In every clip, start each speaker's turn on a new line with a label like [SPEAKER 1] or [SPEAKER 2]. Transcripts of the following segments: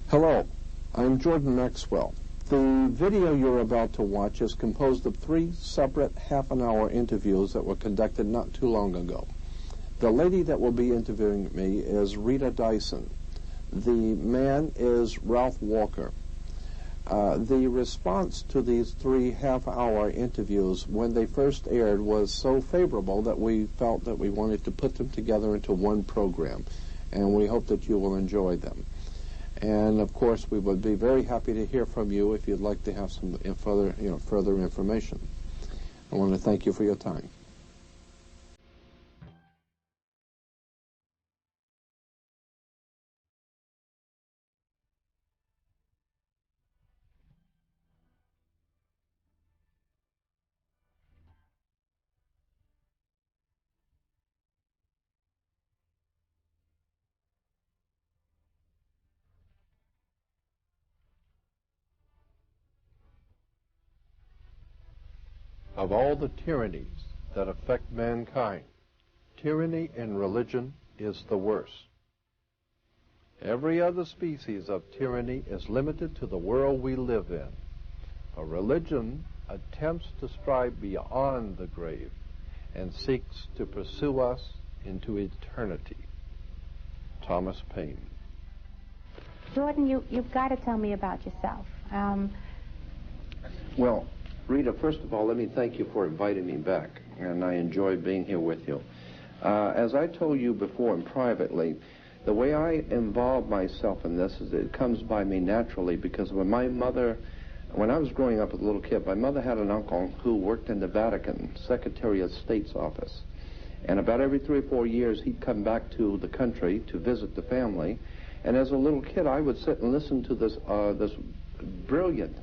[SPEAKER 1] Hello, I'm Jordan Maxwell. The video you're about to watch is composed of 3 separate half-an-hour interviews that were conducted not too long ago. The lady that will be interviewing me is Rita Dyson. The man is Ralph Walker. The response to these 3 half-hour interviews when they first aired was so favorable that we felt that we wanted to put them together into one program, and we hope that you will enjoy them. And of course, we would be very happy to hear from you if you'd like to have some further information. I want to thank you for your time. Of all the tyrannies that affect mankind, tyranny in religion is the worst. Every other species of tyranny is limited to the world we live in. A religion attempts to strive beyond the grave and seeks to pursue us into eternity. Thomas Paine.
[SPEAKER 2] Jordan, you've got to tell me about yourself.
[SPEAKER 1] Well, Rita, first of all, let me thank you for inviting me back, and I enjoy being here with you. As I told you before and privately, the way I involve myself in this is it comes by me naturally, because when I was growing up as a little kid, my mother had an uncle who worked in the Vatican, Secretary of State's office. And about every 3 or 4 years, he'd come back to the country to visit the family. And as a little kid, I would sit and listen to this brilliant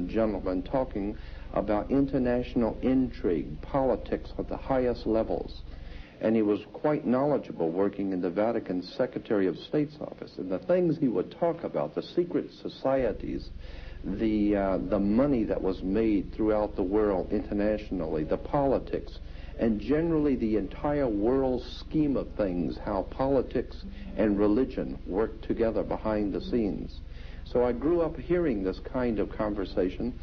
[SPEAKER 1] gentleman talking about international intrigue, politics at the highest levels. And he was quite knowledgeable working in the Vatican Secretary of State's office. And the things he would talk about, the secret societies, the money that was made throughout the world internationally, the politics, and generally the entire world scheme of things, how politics and religion work together behind the scenes. So I grew up hearing this kind of conversation,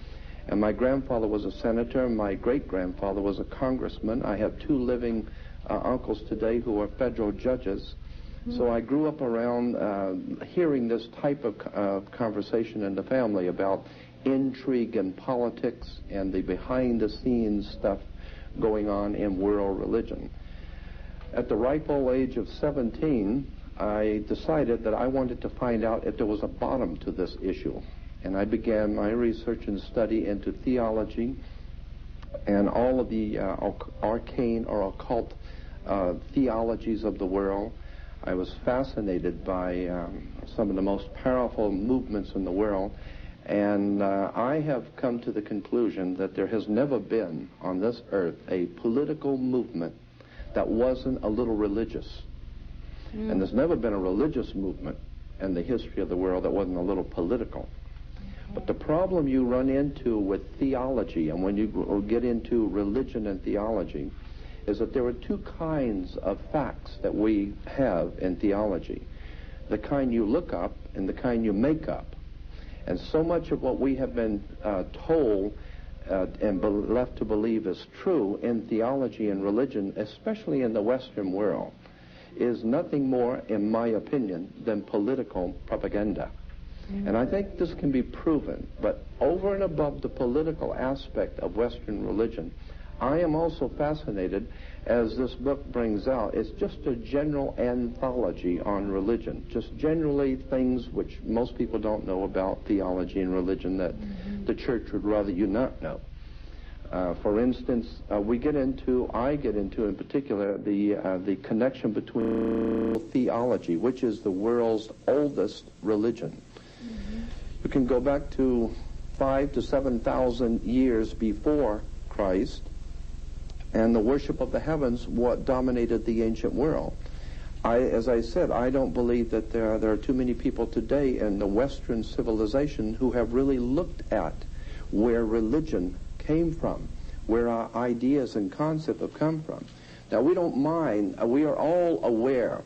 [SPEAKER 1] and my grandfather was a senator, and my great-grandfather was a congressman. I have 2 living uncles today who are federal judges. So I grew up around hearing this type of conversation in the family about intrigue and politics and the behind-the-scenes stuff going on in world religion. At the ripe old age of 17, I decided that I wanted to find out if there was a bottom to this issue. And I began my research and study into theology and all of the arcane or occult theologies of the world. I was fascinated by some of the most powerful movements in the world. And I have come to the conclusion that there has never been on this earth a political movement that wasn't a little religious. And there's never been a religious movement in the history of the world that wasn't a little political. But the problem you run into with theology, and when you get into religion and theology, is that there are 2 kinds of facts that we have in theology. The kind you look up and the kind you make up. And so much of what we have been told and left to believe is true in theology and religion, especially in the Western world, is nothing more, in my opinion, than political propaganda. And I think this can be proven. But over and above the political aspect of Western religion, I am also fascinated, as this book brings out, it's just a general anthology on religion, just generally things which most people don't know about theology and religion that the church would rather you not know. For instance, I get into in particular the connection between theology, which is the world's oldest religion. You can go back to 5,000 to 7,000 years before Christ, and the worship of the heavens what dominated the ancient world. As I said, I don't believe that there are too many people today in the Western civilization who have really looked at where religion came from, where our ideas and concepts have come from. Now, we don't mind, we are all aware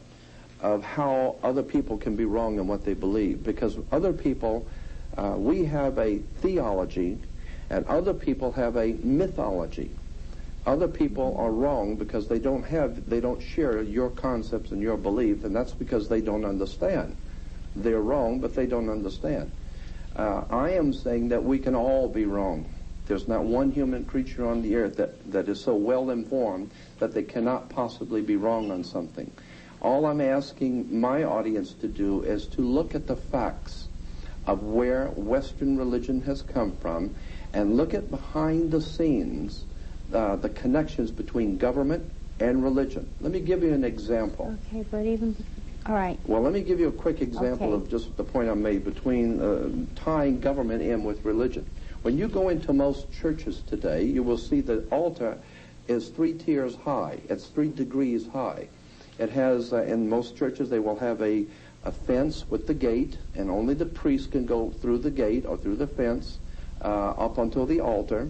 [SPEAKER 1] of how other people can be wrong in what they believe. Because other people, we have a theology, and other people have a mythology. Other people are wrong because they don't share your concepts and your belief, and that's because they don't understand. They're wrong, but they don't understand. I am saying that we can all be wrong. There's not one human creature on the earth that is so well informed that they cannot possibly be wrong on something. All I'm asking my audience to do is to look at the facts of where Western religion has come from and look at behind the scenes the connections between government and religion. Let me give you an example.
[SPEAKER 2] Okay, but even... All right.
[SPEAKER 1] Well, let me give you a quick example of just the point I made between tying government in with religion. When you go into most churches today, you will see the altar is 3 tiers high. It's 3 degrees high. It has, in most churches, they will have a fence with the gate, and only the priest can go through the gate or through the fence up until the altar.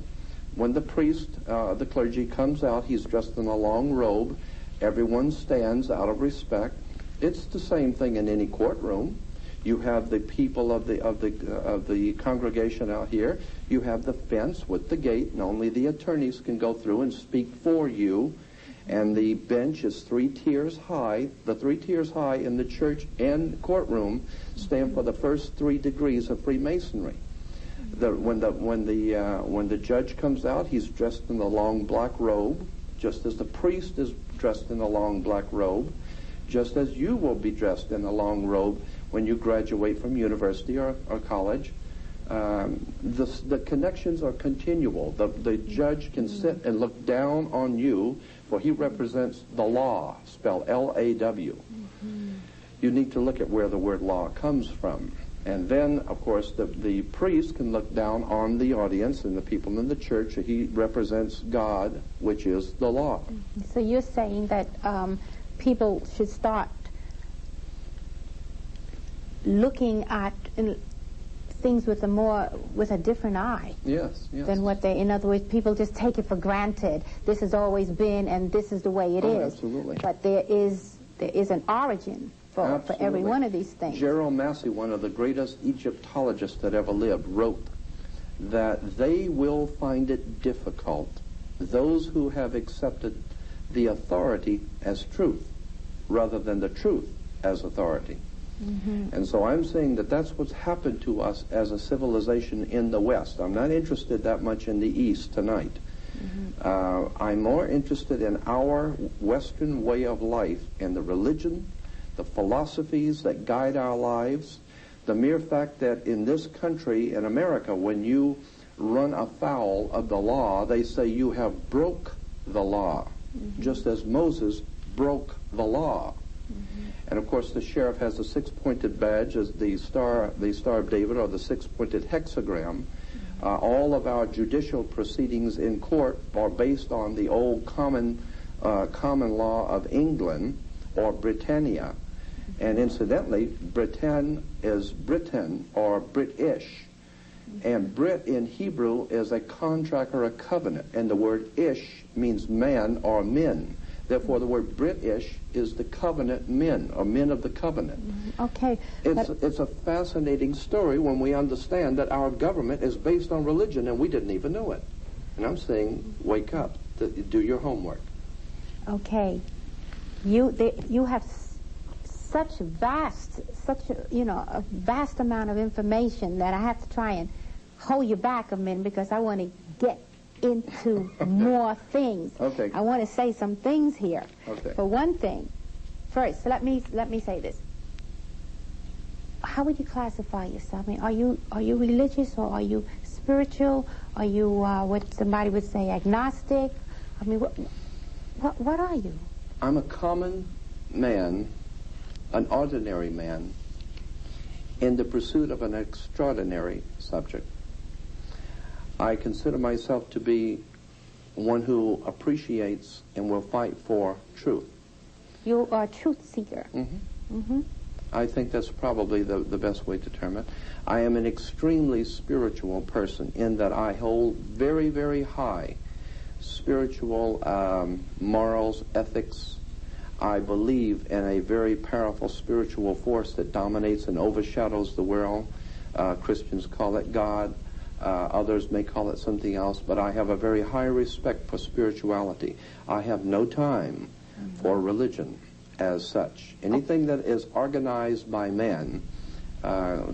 [SPEAKER 1] When the priest, the clergy, comes out, he's dressed in a long robe. Everyone stands out of respect. It's the same thing in any courtroom. You have the people of the congregation out here. You have the fence with the gate, and only the attorneys can go through and speak for you. And the bench is 3 tiers high. The 3 tiers high in the church and courtroom stand for the first 3 degrees of Freemasonry. When the judge comes out, he's dressed in a long black robe, just as the priest is dressed in a long black robe, just as you will be dressed in a long robe when you graduate from university or college. The connections are continual. The judge can sit and look down on you, for he represents the law, spelled L-A-W. You need to look at where the word law comes from. And then, of course, the priest can look down on the audience and the people in the church. He represents God, which is the law.
[SPEAKER 2] So you're saying that people should start looking at things with a different eye.
[SPEAKER 1] Yes.
[SPEAKER 2] Than what they, in other words, people just take it for granted. This has always been, and this is the way it is.
[SPEAKER 1] Absolutely.
[SPEAKER 2] But there is an origin for every one of these things.
[SPEAKER 1] Gerald Massey, one of the greatest Egyptologists that ever lived, wrote that they will find it difficult, those who have accepted the authority as truth rather than the truth as authority. And so I'm saying that that's what's happened to us as a civilization in the West. I'm not interested that much in the East tonight. I'm more interested in our Western way of life and the religion, the philosophies that guide our lives, the mere fact that in this country, in America, when you run afoul of the law, they say you have broke the law, just as Moses broke the law. And of course the sheriff has a 6-pointed badge as the Star of David, or the 6-pointed hexagram. All of our judicial proceedings in court are based on the old common law of England, or Britannia. And incidentally, Britain is Britain, or British. And Brit in Hebrew is a contract or a covenant. And the word ish means man or men. Therefore, the word British is the covenant men, or men of the covenant.
[SPEAKER 2] Okay.
[SPEAKER 1] It's a fascinating story when we understand that our government is based on religion, and we didn't even know it. And I'm saying, wake up, do your homework.
[SPEAKER 2] Okay. You have such a vast amount of information that I have to try and hold you back a minute, because I want to get into more things.
[SPEAKER 1] Okay.
[SPEAKER 2] I want to say some things here.
[SPEAKER 1] Okay.
[SPEAKER 2] For one thing, first, let me say this. How would you classify yourself? I mean, are you religious, or are you spiritual? Are you what somebody would say agnostic? I mean, what are you?
[SPEAKER 1] I'm a common man, an ordinary man, in the pursuit of an extraordinary subject. I consider myself to be one who appreciates and will fight for truth.
[SPEAKER 2] You are a truth seeker.
[SPEAKER 1] I think that's probably the best way to term it. I am an extremely spiritual person in that I hold very, very high spiritual morals, ethics. I believe in a very powerful spiritual force that dominates and overshadows the world. Christians call it God. Others may call it something else, but I have a very high respect for spirituality. I have no time for religion as such. Anything that is organized by man,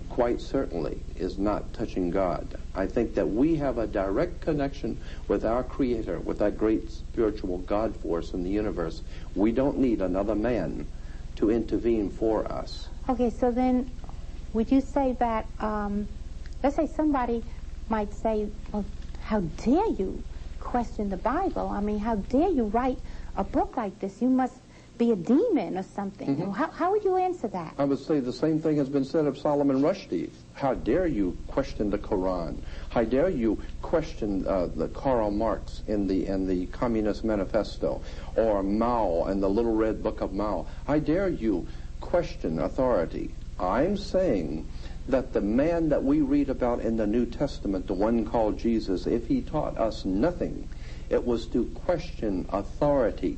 [SPEAKER 1] quite certainly, is not touching God. I think that we have a direct connection with our Creator, with that great spiritual God force in the universe. We don't need another man to intervene for us.
[SPEAKER 2] Okay, so then would you say that, let's say somebody might say, well, how dare you question the Bible? I mean, how dare you write a book like this? You must be a demon or something.
[SPEAKER 1] Mm-hmm.
[SPEAKER 2] How would you answer that?
[SPEAKER 1] I would say the same thing has been said of Solomon Rushdie. How dare you question the Quran? How dare you question the Karl Marx in the Communist Manifesto, or Mao and the Little Red Book of Mao? How dare you question authority? I'm saying that the man that we read about in the New Testament, the one called Jesus, if he taught us nothing, it was to question authority.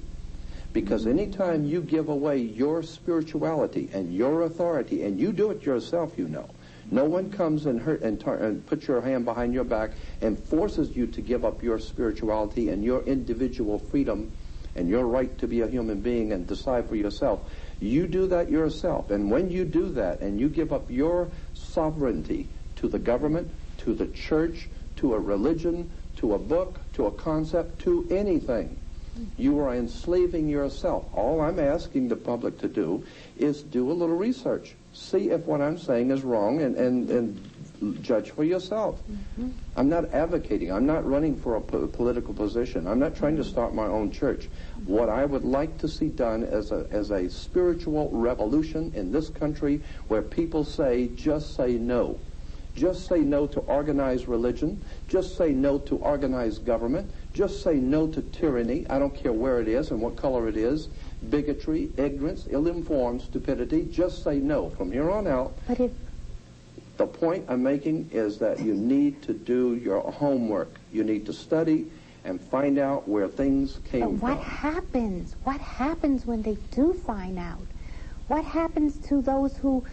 [SPEAKER 1] Because anytime you give away your spirituality and your authority, and you do it yourself, you know, no one comes and puts your hand behind your back and forces you to give up your spirituality and your individual freedom and your right to be a human being and decide for yourself. You do that yourself. And when you do that and you give up your sovereignty to the government, to the church, to a religion, to a book, to a concept, to anything, you are enslaving yourself. All I'm asking the public to do is do a little research. See if what I'm saying is wrong and judge for yourself. Mm-hmm. I'm not advocating. I'm not running for a political position. I'm not trying to start my own church. What I would like to see done as a spiritual revolution in this country where people say, just say no. Just say no to organized religion. Just say no to organized government. Just say no to tyranny. I don't care where it is and what color it is. Bigotry, ignorance, ill-informed stupidity. Just say no. From here on out, the point I'm making is that you need to do your homework. You need to study and find out where things came from.
[SPEAKER 2] What happens? What happens when they do find out? What happens to those who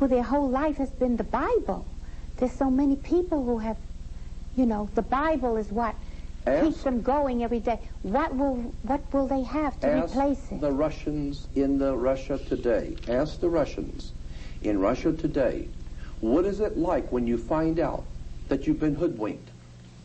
[SPEAKER 2] their whole life has been the Bible? There's so many people who have, the Bible is what keeps them going every day. What will they have to replace it?
[SPEAKER 1] Ask the Russians in Russia today. Ask the Russians in Russia today, what is it like when you find out that you've been hoodwinked,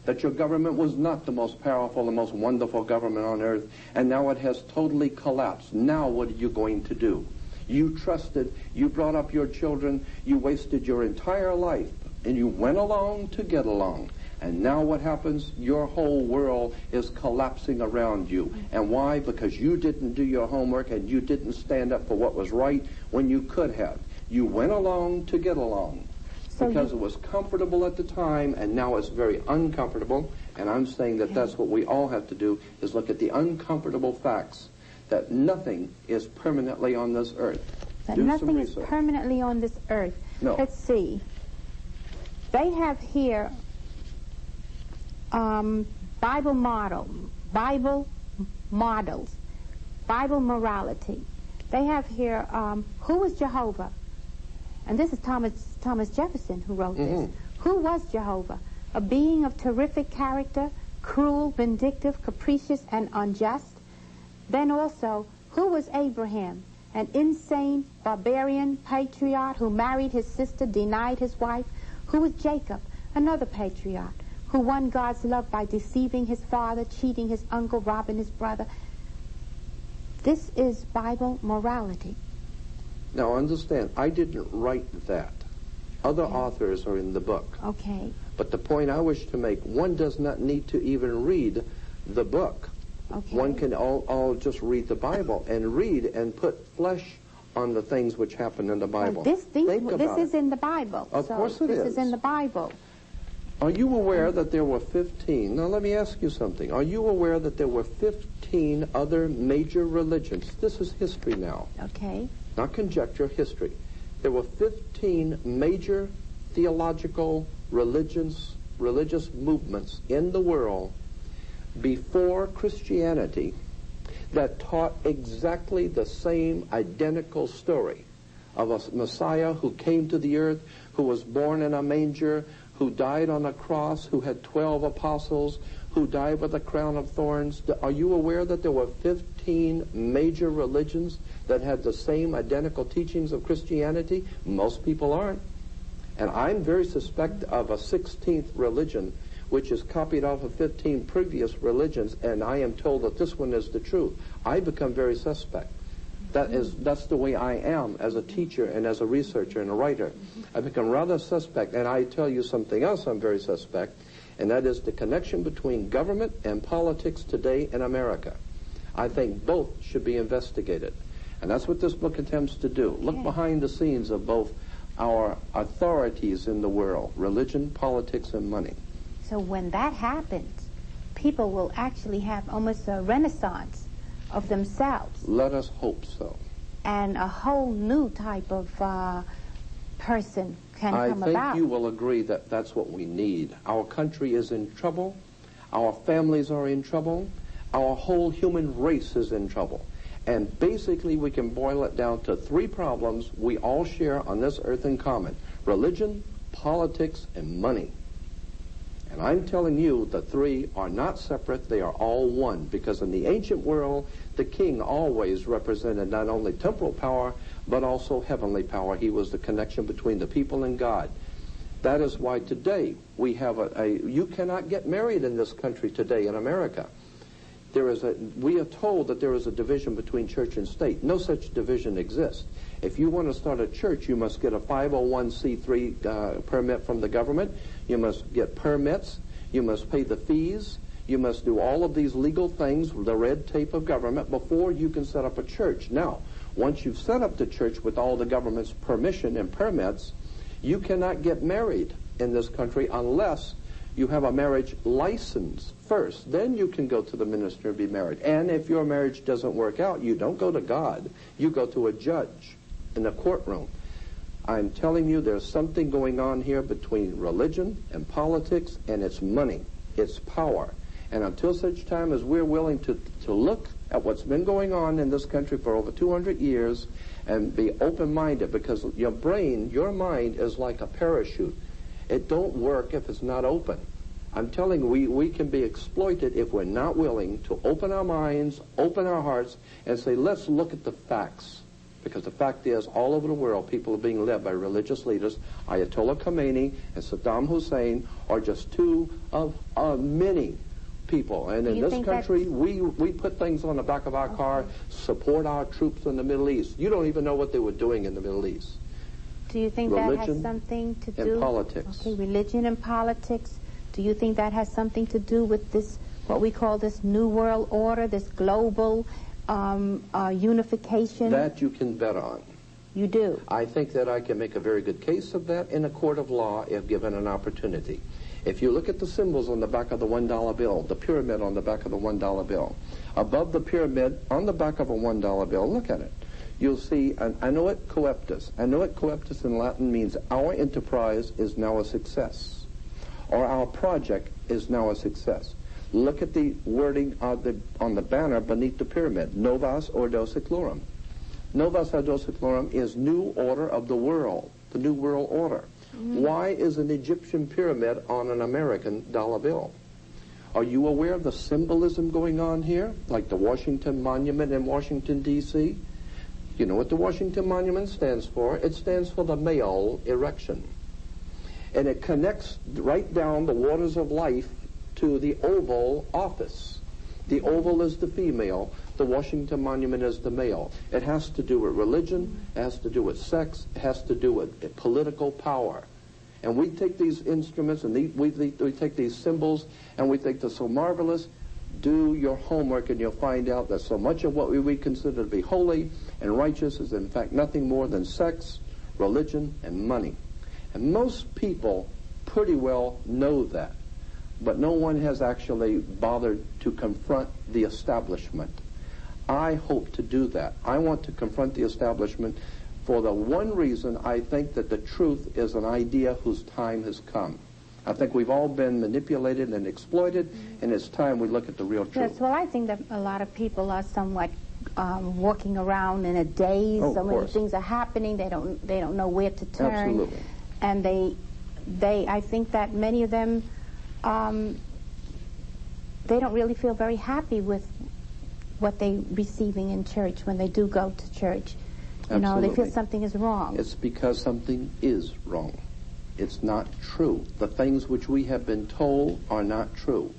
[SPEAKER 1] that your government was not the most powerful, the most wonderful government on earth, and now it has totally collapsed? Now what are you going to do? You trusted, you brought up your children, you wasted your entire life, and you went along to get along. And now what happens? Your whole world is collapsing around you. And why? Because you didn't do your homework and you didn't stand up for what was right when you could have. You went along to get along. Because it was comfortable at the time, and now it's very uncomfortable. And I'm saying that that's what we all have to do, is look at the uncomfortable facts, that nothing is permanently on this earth.
[SPEAKER 2] That nothing is permanently on this earth.
[SPEAKER 1] No.
[SPEAKER 2] Let's see. They have here Bible models, Bible morality. They have here, who was Jehovah? And this is Thomas Jefferson who wrote this. Who was Jehovah? A being of terrific character, cruel, vindictive, capricious, and unjust. Then also, who was Abraham? An insane, barbarian patriarch who married his sister, denied his wife. Who was Jacob? Another patriarch who won God's love by deceiving his father, cheating his uncle, robbing his brother. This is Bible morality.
[SPEAKER 1] Now understand, I didn't write that. Other authors are in the book.
[SPEAKER 2] Okay.
[SPEAKER 1] But the point I wish to make, one does not need to even read the book.
[SPEAKER 2] Okay.
[SPEAKER 1] One can all just read the Bible and read and put flesh on the things which happen in the Bible.
[SPEAKER 2] This is in the Bible.
[SPEAKER 1] Of course it is.
[SPEAKER 2] This is in the Bible.
[SPEAKER 1] Are you aware that there were 15? Now let me ask you something. Are you aware that there were 15 other major religions? This is history now.
[SPEAKER 2] Okay.
[SPEAKER 1] Not conjecture, history. There were 15 major theological religious movements in the world before Christianity, that taught exactly the same identical story of a Messiah who came to the earth, who was born in a manger, who died on a cross, who had 12 apostles, who died with a crown of thorns. Are you aware that there were 15 major religions that had the same identical teachings of Christianity? Most people aren't. And I'm very suspect of a 16th religion which is copied off of 15 previous religions, and I am told that this one is the truth. I become very suspect. That's the way I am as a teacher and as a researcher and a writer. I become rather suspect, and I tell you something else I'm very suspect, and that is the connection between government and politics today in America. I think both should be investigated, and that's what this book attempts to do. Look behind the scenes of both our authorities in the world, religion, politics, and money.
[SPEAKER 2] So when that happens, people will actually have almost a renaissance of themselves.
[SPEAKER 1] Let us hope so.
[SPEAKER 2] And a whole new type of person can come about.
[SPEAKER 1] I think you will agree that that's what we need. Our country is in trouble. Our families are in trouble. Our whole human race is in trouble. And basically we can boil it down to three problems we all share on this earth in common: religion, politics, and money. And I'm telling you, the three are not separate, they are all one, because in the ancient world, the king always represented not only temporal power, but also heavenly power. He was the connection between the people and God. That is why today we have you cannot get married in this country today in America. We are told that there is a division between church and state. No such division exists. If you want to start a church, you must get a 501c3 permit from the government. You must get permits. You must pay the fees. You must do all of these legal things, the red tape of government, before you can set up a church. Now, once you've set up the church with all the government's permission and permits, you cannot get married in this country unless you have a marriage license first. Then you can go to the minister and be married. And if your marriage doesn't work out, you don't go to God. You go to a judge in a courtroom. I'm telling you, there's something going on here between religion and politics, and it's money. It's power. And until such time as we're willing to look at what's been going on in this country for over 200 years and be open-minded, because your brain, your mind is like a parachute. It don't work if it's not open. I'm telling you, we can be exploited if we're not willing to open our minds, open our hearts, and say, let's look at the facts. Because the fact is, all over the world, people are being led by religious leaders. Ayatollah Khomeini and Saddam Hussein are just two of many people. And in this country, we put things on the back of our car, support our troops in the Middle East. You don't even know what they were doing in the Middle East.
[SPEAKER 2] Do you think that has something to do...
[SPEAKER 1] and politics.
[SPEAKER 2] Okay, religion and politics. Do you think that has something to do with this, what we call this New World Order, this global unification?
[SPEAKER 1] That you can bet on.
[SPEAKER 2] You do?
[SPEAKER 1] I think that I can make a very good case of that in a court of law if given an opportunity. If you look at the symbols on the back of the $1 bill, the pyramid on the back of the $1 bill, above the pyramid on the back of a $1 bill, look at it. You'll see an annuit coeptus. Annuit coeptus in Latin means our enterprise is now a success, or our project is now a success. Look at the wording on the banner beneath the pyramid, Novus Ordo Seclorum. Novus Ordo Seclorum is new order of the world, the new world order. Why is an Egyptian pyramid on an American dollar bill? Are you aware of the symbolism going on here, like the Washington Monument in Washington, D.C.? You know what the Washington Monument stands for? It stands for the male erection. And it connects right down the waters of life to the Oval Office. The Oval is the female. The Washington Monument is the male. It has to do with religion. It has to do with sex. It has to do with political power. And we take these instruments and we take these symbols and we think they're so marvelous. Do your homework and you'll find out that so much of what we consider to be holy and righteous is in fact nothing more than sex, religion, and money. And most people pretty well know that. But no one has actually bothered to confront the establishment. I hope to do that. I want to confront the establishment for the one reason I think that the truth is an idea whose time has come. I think we've all been manipulated and exploited, and it's time we look at the real truth.
[SPEAKER 2] Yes, well, I think that a lot of people are somewhat walking around in a daze.
[SPEAKER 1] Oh,
[SPEAKER 2] so
[SPEAKER 1] of
[SPEAKER 2] many
[SPEAKER 1] course.
[SPEAKER 2] things are happening. They don't know where to turn.
[SPEAKER 1] Absolutely.
[SPEAKER 2] And I think that many of them, they don't really feel very happy with what they're receiving in church when they do go to church. You know, they feel something is wrong.
[SPEAKER 1] It's because something is wrong. It's not true. The things which we have been told are not true.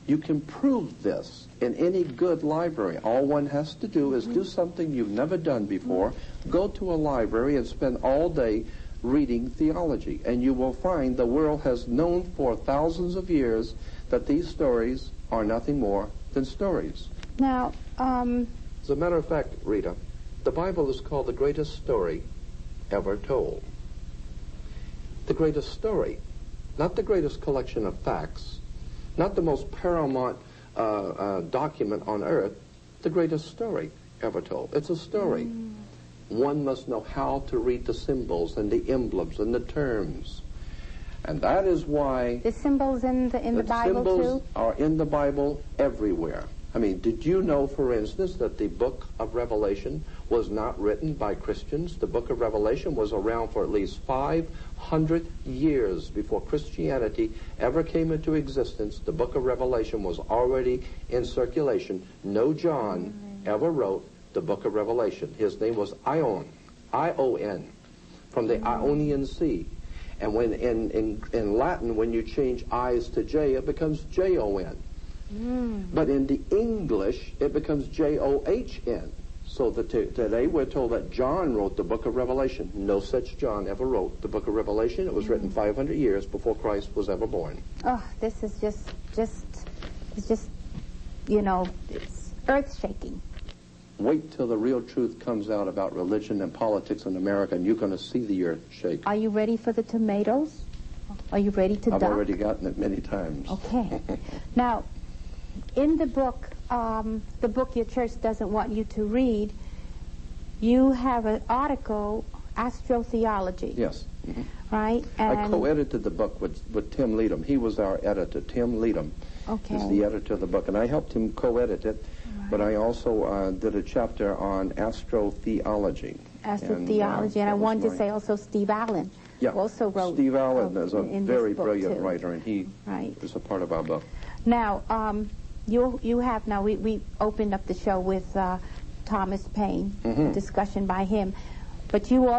[SPEAKER 1] You can prove this in any good library. All one has to do is do something you've never done before. Go to a library and spend all day reading theology, and you will find the world has known for thousands of years that these stories are nothing more than stories.
[SPEAKER 2] Now,
[SPEAKER 1] as a matter of fact, Rita, the Bible is called the greatest story ever told. The greatest story, not the greatest collection of facts, not the most paramount document on earth, the greatest story ever told. It's a story. One must know how to read the symbols and the emblems and the terms. And that is why
[SPEAKER 2] the symbols in the Bible
[SPEAKER 1] symbols
[SPEAKER 2] too?
[SPEAKER 1] are in the Bible everywhere. I mean, did you know, for instance, that the book of Revelation was not written by Christians? The book of Revelation was around for at least 500 years before Christianity ever came into existence. The book of Revelation was already in circulation. No John ever wrote the book of Revelation. His name was Ion, I-O-N, from the Ionian Sea. And when in Latin, when you change I's to J, it becomes J-O-N. But in the English, it becomes J-O-H-N. So that today we're told that John wrote the book of Revelation. No such John ever wrote the book of Revelation. It was written 500 years before Christ was ever born.
[SPEAKER 2] Oh, this is just, you know, it's earth-shaking.
[SPEAKER 1] Wait till the real truth comes out about religion and politics in America, and you're going to see the earth shake.
[SPEAKER 2] Are you ready for the tomatoes? Are you ready to duck?
[SPEAKER 1] I've already gotten it many times.
[SPEAKER 2] Okay. Now, in the book your church doesn't want you to read, you have an article, Astrotheology.
[SPEAKER 1] Yes.
[SPEAKER 2] Right? And
[SPEAKER 1] I co-edited the book with Tim Leadham. He was our editor. Tim Leadham is the editor of the book, and I helped him co-edit it. Right. But I also did a chapter on astrotheology.
[SPEAKER 2] Astrotheology, and I wanted to say also Steve Allen.
[SPEAKER 1] Yeah.
[SPEAKER 2] Also wrote.
[SPEAKER 1] Steve Allen is a very brilliant
[SPEAKER 2] too.
[SPEAKER 1] writer, and he is a part of our book.
[SPEAKER 2] Now, you have now, we opened up the show with Thomas Paine, a discussion by him, but you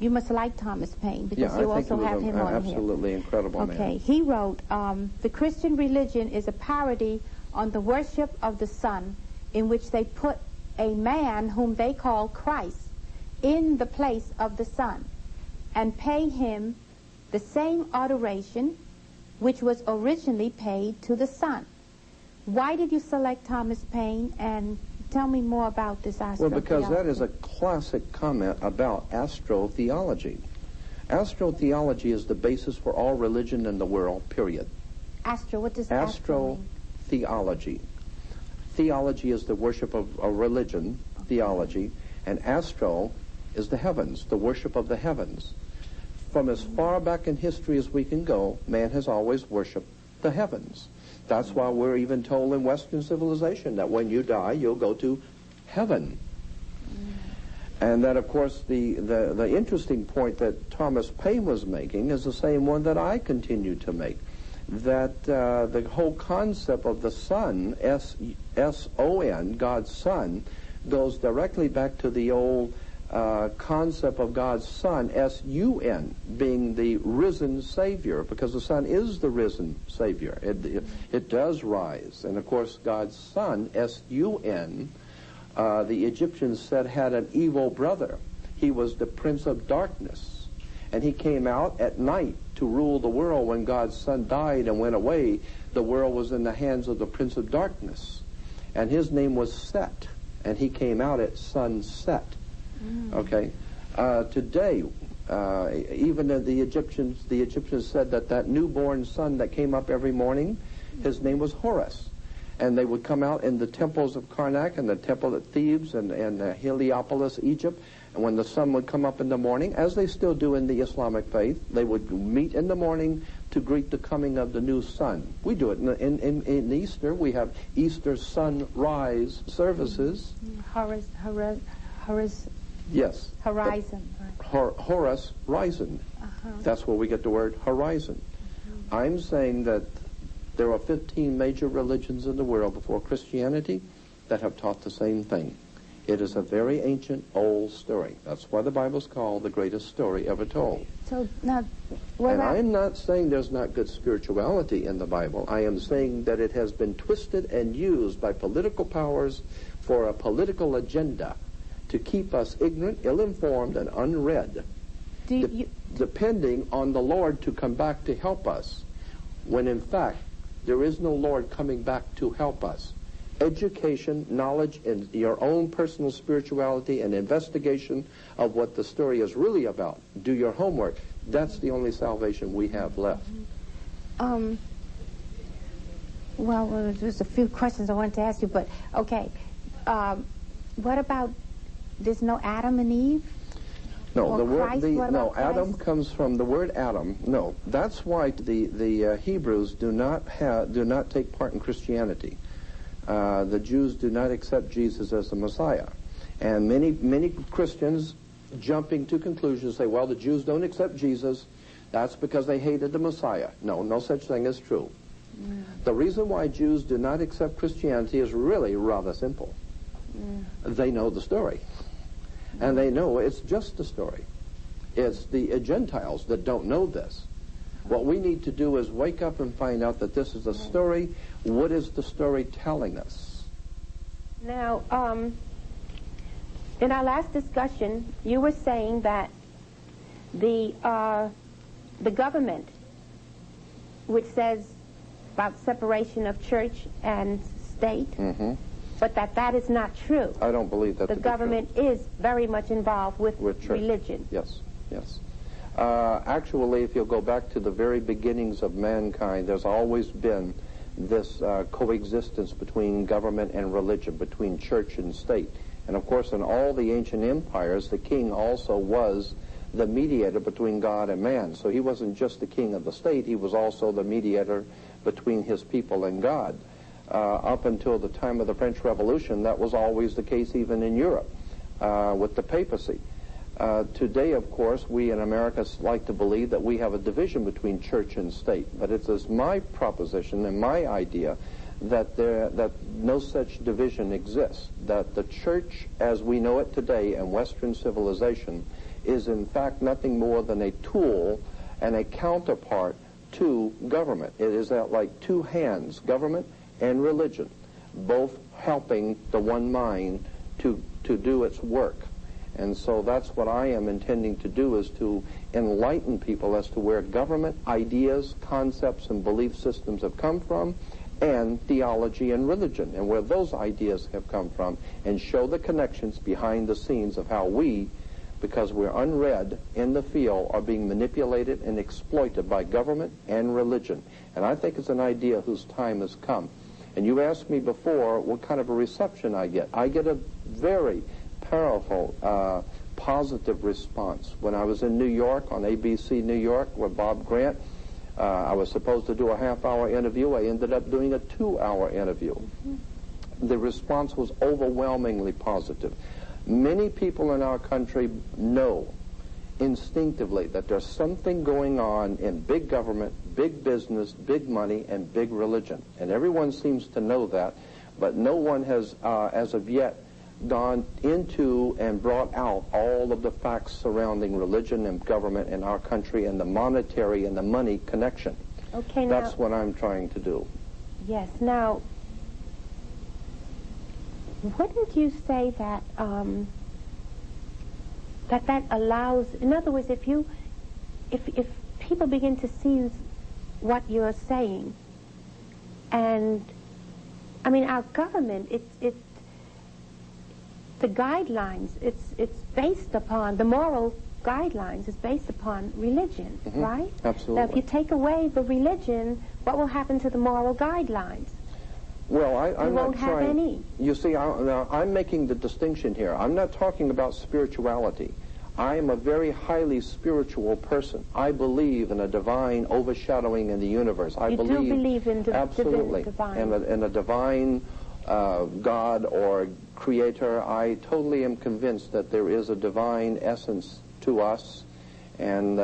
[SPEAKER 2] must like Thomas Paine, because you also have him on here.
[SPEAKER 1] Absolutely incredible man.
[SPEAKER 2] Okay, he wrote, the Christian religion is a parody on the worship of the sun, in which they put a man whom they call Christ in the place of the sun, and pay him the same adoration which was originally paid to the sun. Why did you select Thomas Paine, and tell me more about this astrotheology?
[SPEAKER 1] Well, because that is a classic comment about astrotheology. Astrotheology is the basis for all religion in the world, period.
[SPEAKER 2] What does astro mean?
[SPEAKER 1] Astrotheology. Theology is the worship of a religion, theology, and astro is the heavens, the worship of the heavens. From as far back in history as we can go, man has always worshipped the heavens. That's why we're even told in Western civilization that when you die, you'll go to heaven. And that, of course, the interesting point that Thomas Paine was making is the same one that I continue to make, that the whole concept of the sun, S-O-N, God's Son, goes directly back to the old concept of God's Son, S-U-N, being the risen Savior, because the Son is the risen Savior. It does rise. And, of course, God's Son, S-U-N, the Egyptians said had an evil brother. He was the Prince of Darkness. And he came out at night to rule the world. When God's Son died and went away, the world was in the hands of the Prince of Darkness. And his name was Set. And he came out at sunset. Okay. Today, even the Egyptians said that newborn son that came up every morning, his name was Horus. And they would come out in the temples of Karnak and the temple at Thebes and Heliopolis, Egypt, And when the sun would come up in the morning, as they still do in the Islamic faith, they would meet in the morning to greet the coming of the new sun. We do it in Easter. We have Easter sunrise services. Yes.
[SPEAKER 2] Horizon.
[SPEAKER 1] Horus Horizon. That's where we get the word horizon. I'm saying that there are 15 major religions in the world before Christianity that have taught the same thing. It is a very ancient, old story. That's why the Bible's called the greatest story ever told.
[SPEAKER 2] So now,
[SPEAKER 1] and I'm not saying there's not good spirituality in the Bible. I am saying that it has been twisted and used by political powers for a political agenda to keep us ignorant, ill-informed, and unread, depending on the Lord to come back to help us, when in fact there is no Lord coming back to help us. Education, knowledge, and your own personal spirituality and investigation of what the story is really about. Do your homework. That's the only salvation we have left.
[SPEAKER 2] Well, there's a few questions I wanted to ask you, but okay. What about there's no Adam and Eve?
[SPEAKER 1] No,
[SPEAKER 2] or
[SPEAKER 1] the word
[SPEAKER 2] Christ?
[SPEAKER 1] no Adam comes from the word Adam. No, that's why the Hebrews do not take part in Christianity. The Jews do not accept Jesus as the Messiah, and many Christians, jumping to conclusions, say, well, the Jews don't accept Jesus. That's because they hated the Messiah. No, no such thing is true. The reason why Jews do not accept Christianity is really rather simple. They know the story. And they know it's just a story. It's the Gentiles that don't know this. What we need to do is wake up and find out that this is a story. What is the story telling us?
[SPEAKER 3] Now, in our last discussion, you were saying that the government, which says about separation of church and state, but that is not true.
[SPEAKER 1] I don't believe that.
[SPEAKER 3] The government is very much involved with religion.
[SPEAKER 1] Yes, yes. Actually, if you'll go back to the very beginnings of mankind, there's always been this coexistence between government and religion, between church and state. And of course, in all the ancient empires, the king also was the mediator between God and man. So he wasn't just the king of the state, he was also the mediator between his people and God. Up until the time of the French Revolution, that was always the case even in Europe with the papacy. Today, of course, we in America like to believe that we have a division between church and state. But it is my proposition and my idea that no such division exists, that the church as we know it today in Western civilization is in fact nothing more than a tool and a counterpart to government. It is like two hands, government and religion, both helping the one mind to do its work. And so that's what I am intending to do, is to enlighten people as to where government ideas, concepts, and belief systems have come from, and theology and religion, and where those ideas have come from, and show the connections behind the scenes of how we, because we're unread in the field, are being manipulated and exploited by government and religion. And I think it's an idea whose time has come. And you asked me before what kind of a reception I get. I get a very powerful, positive response. When I was in New York, on ABC New York, with Bob Grant, I was supposed to do a half-hour interview. I ended up doing a 2-hour interview. The response was overwhelmingly positive. Many people in our country know instinctively that there's something going on in big government, big business, big money, and big religion. And everyone seems to know that, but no one has, as of yet, gone into and brought out all of the facts surrounding religion and government in our country and the monetary and the money connection.
[SPEAKER 3] Okay,
[SPEAKER 1] that's what I'm trying to do.
[SPEAKER 3] Yes. Now, wouldn't you say that that allows? In other words, if people begin to see what you're saying, and I mean, our government, the guidelines, it's based upon, the moral guidelines is based upon religion, right?
[SPEAKER 1] Absolutely.
[SPEAKER 3] Now, if you take away the religion, what will happen to the moral guidelines?
[SPEAKER 1] Well, I'm
[SPEAKER 3] won't
[SPEAKER 1] not
[SPEAKER 3] have
[SPEAKER 1] trying.
[SPEAKER 3] any.
[SPEAKER 1] You see, now, I'm making the distinction here. I'm not talking about spirituality. I am a very highly spiritual person. I believe in a divine overshadowing in the universe. I
[SPEAKER 3] You do believe in the
[SPEAKER 1] absolutely
[SPEAKER 3] divine.
[SPEAKER 1] in a divine God or creator. I totally am convinced that there is a divine essence to us, and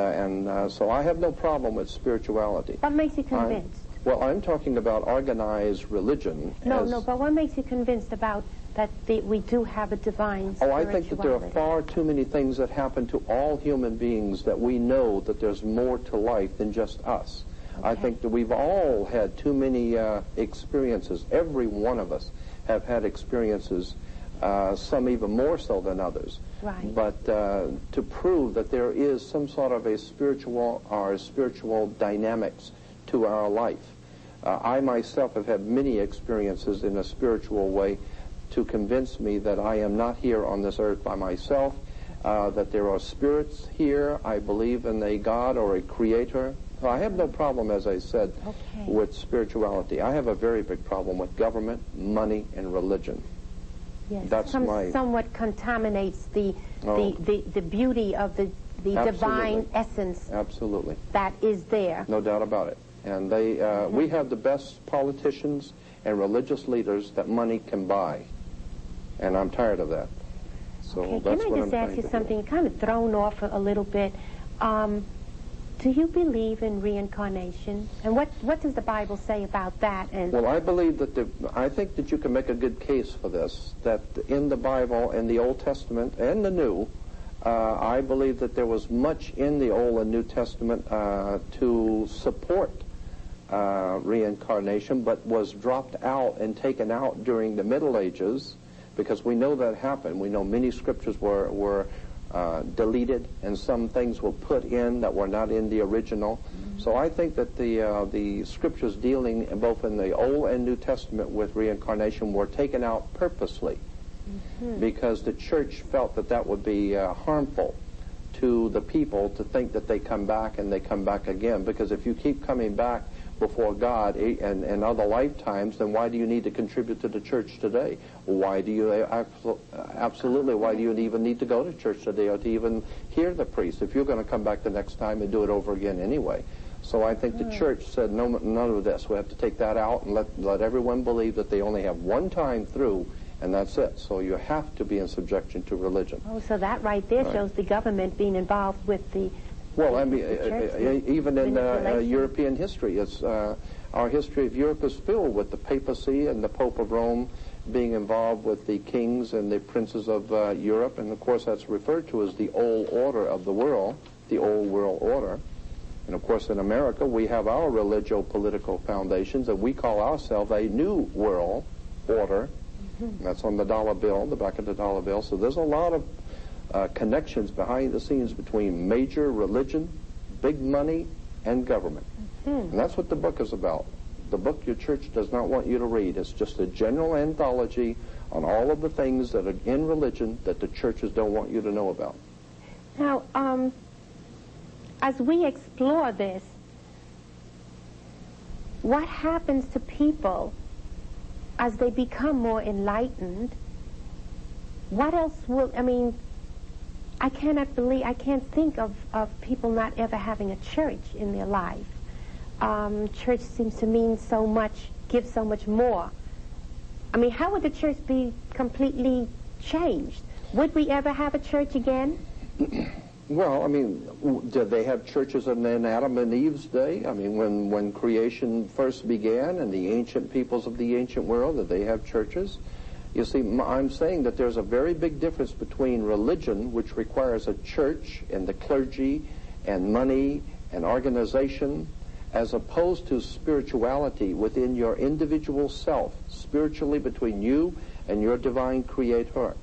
[SPEAKER 1] so I have no problem with spirituality.
[SPEAKER 3] What makes you convinced?
[SPEAKER 1] Well, I'm talking about organized religion.
[SPEAKER 3] No, but what makes you convinced about that we do have a divine spirituality?
[SPEAKER 1] Oh, I think that there are far too many things that happen to all human beings that we know that there's more to life than just us. Okay. I think that we've all had too many experiences. Every one of us have had experiences, some even more so than others.
[SPEAKER 3] Right.
[SPEAKER 1] But to prove that there is some sort of a spiritual dynamics to our life. I myself have had many experiences in a spiritual way to convince me that I am not here on this earth by myself, that there are spirits here. I believe in a God or a creator. I have no problem, as I said, with spirituality. I have a very big problem with government, money, and religion.
[SPEAKER 3] Yes,
[SPEAKER 1] that's
[SPEAKER 3] somewhat contaminates the beauty of the divine essence.
[SPEAKER 1] Absolutely.
[SPEAKER 3] That is there.
[SPEAKER 1] No doubt about it. And we have the best politicians and religious leaders that money can buy. And I'm tired of that. So
[SPEAKER 3] okay,
[SPEAKER 1] that's
[SPEAKER 3] can I just ask you something kind of thrown off a little bit? Do you believe in reincarnation? And what does the Bible say about that? And
[SPEAKER 1] well, I believe that I think that you can make a good case for this, that in the Bible, in the Old Testament and the New, I believe that there was much in the Old and New Testament to support reincarnation, but was dropped out and taken out during the Middle Ages, because we know that happened. We know many scriptures were deleted, and some things were put in that were not in the original. Mm-hmm. So I think that the scriptures dealing both in the Old and New Testament with reincarnation were taken out purposely, because the church felt that that would be harmful to the people to think that they come back and they come back again. Because if you keep coming back before God and other lifetimes, then why do you need to contribute to the church today? Why do you absolutely? Why do you even need to go to church today or to even hear the priest if you're going to come back the next time and do it over again anyway? So I think the church said no, none of this. We have to take that out and let everyone believe that they only have one time through, and that's it. So you have to be in subjection to religion.
[SPEAKER 3] Oh, so that right there shows the government being involved with the.
[SPEAKER 1] Well, I mean, even in European history, our history of Europe is filled with the papacy and the Pope of Rome being involved with the kings and the princes of Europe, and of course that's referred to as the old order of the world, the old world order. And of course in America we have our religio-political foundations, and we call ourselves a new world order. Mm-hmm. That's on the dollar bill, the back of the dollar bill. So there's a lot of connections behind the scenes between major religion, big money, and government. Mm-hmm. And that's what the book is about. The book your church does not want you to read. It's just a general anthology on all of the things that are in religion that the churches don't want you to know about.
[SPEAKER 3] Now, as we explore this, what happens to people as they become more enlightened? What else will, I mean, I can't think of people not ever having a church in their life. Church seems to mean so much, give so much more. I mean, how would the church be completely changed? Would we ever have a church again?
[SPEAKER 1] Well, I mean, did they have churches in Adam and Eve's day? I mean, when creation first began and the ancient peoples of the ancient world, did they have churches? You see, I'm saying that there's a very big difference between religion, which requires a church and the clergy and money and organization, as opposed to spirituality within your individual self, spiritually between you and your divine creator.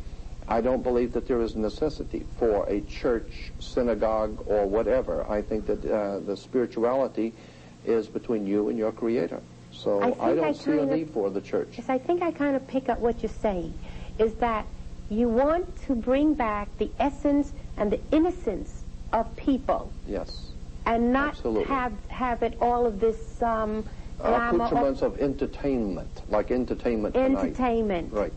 [SPEAKER 1] I don't believe that there is necessity for a church, synagogue, or whatever. I think that the spirituality is between you and your creator. So I don't see a need for the church.
[SPEAKER 3] Yes, I think I kind of pick up what you're saying, is that you want to bring back the essence and the innocence of people.
[SPEAKER 1] Yes.
[SPEAKER 3] And not
[SPEAKER 1] Absolutely.
[SPEAKER 3] have it all of this drama.
[SPEAKER 1] Accoutrements of entertainment, like entertainment tonight.
[SPEAKER 3] Entertainment.
[SPEAKER 1] Right.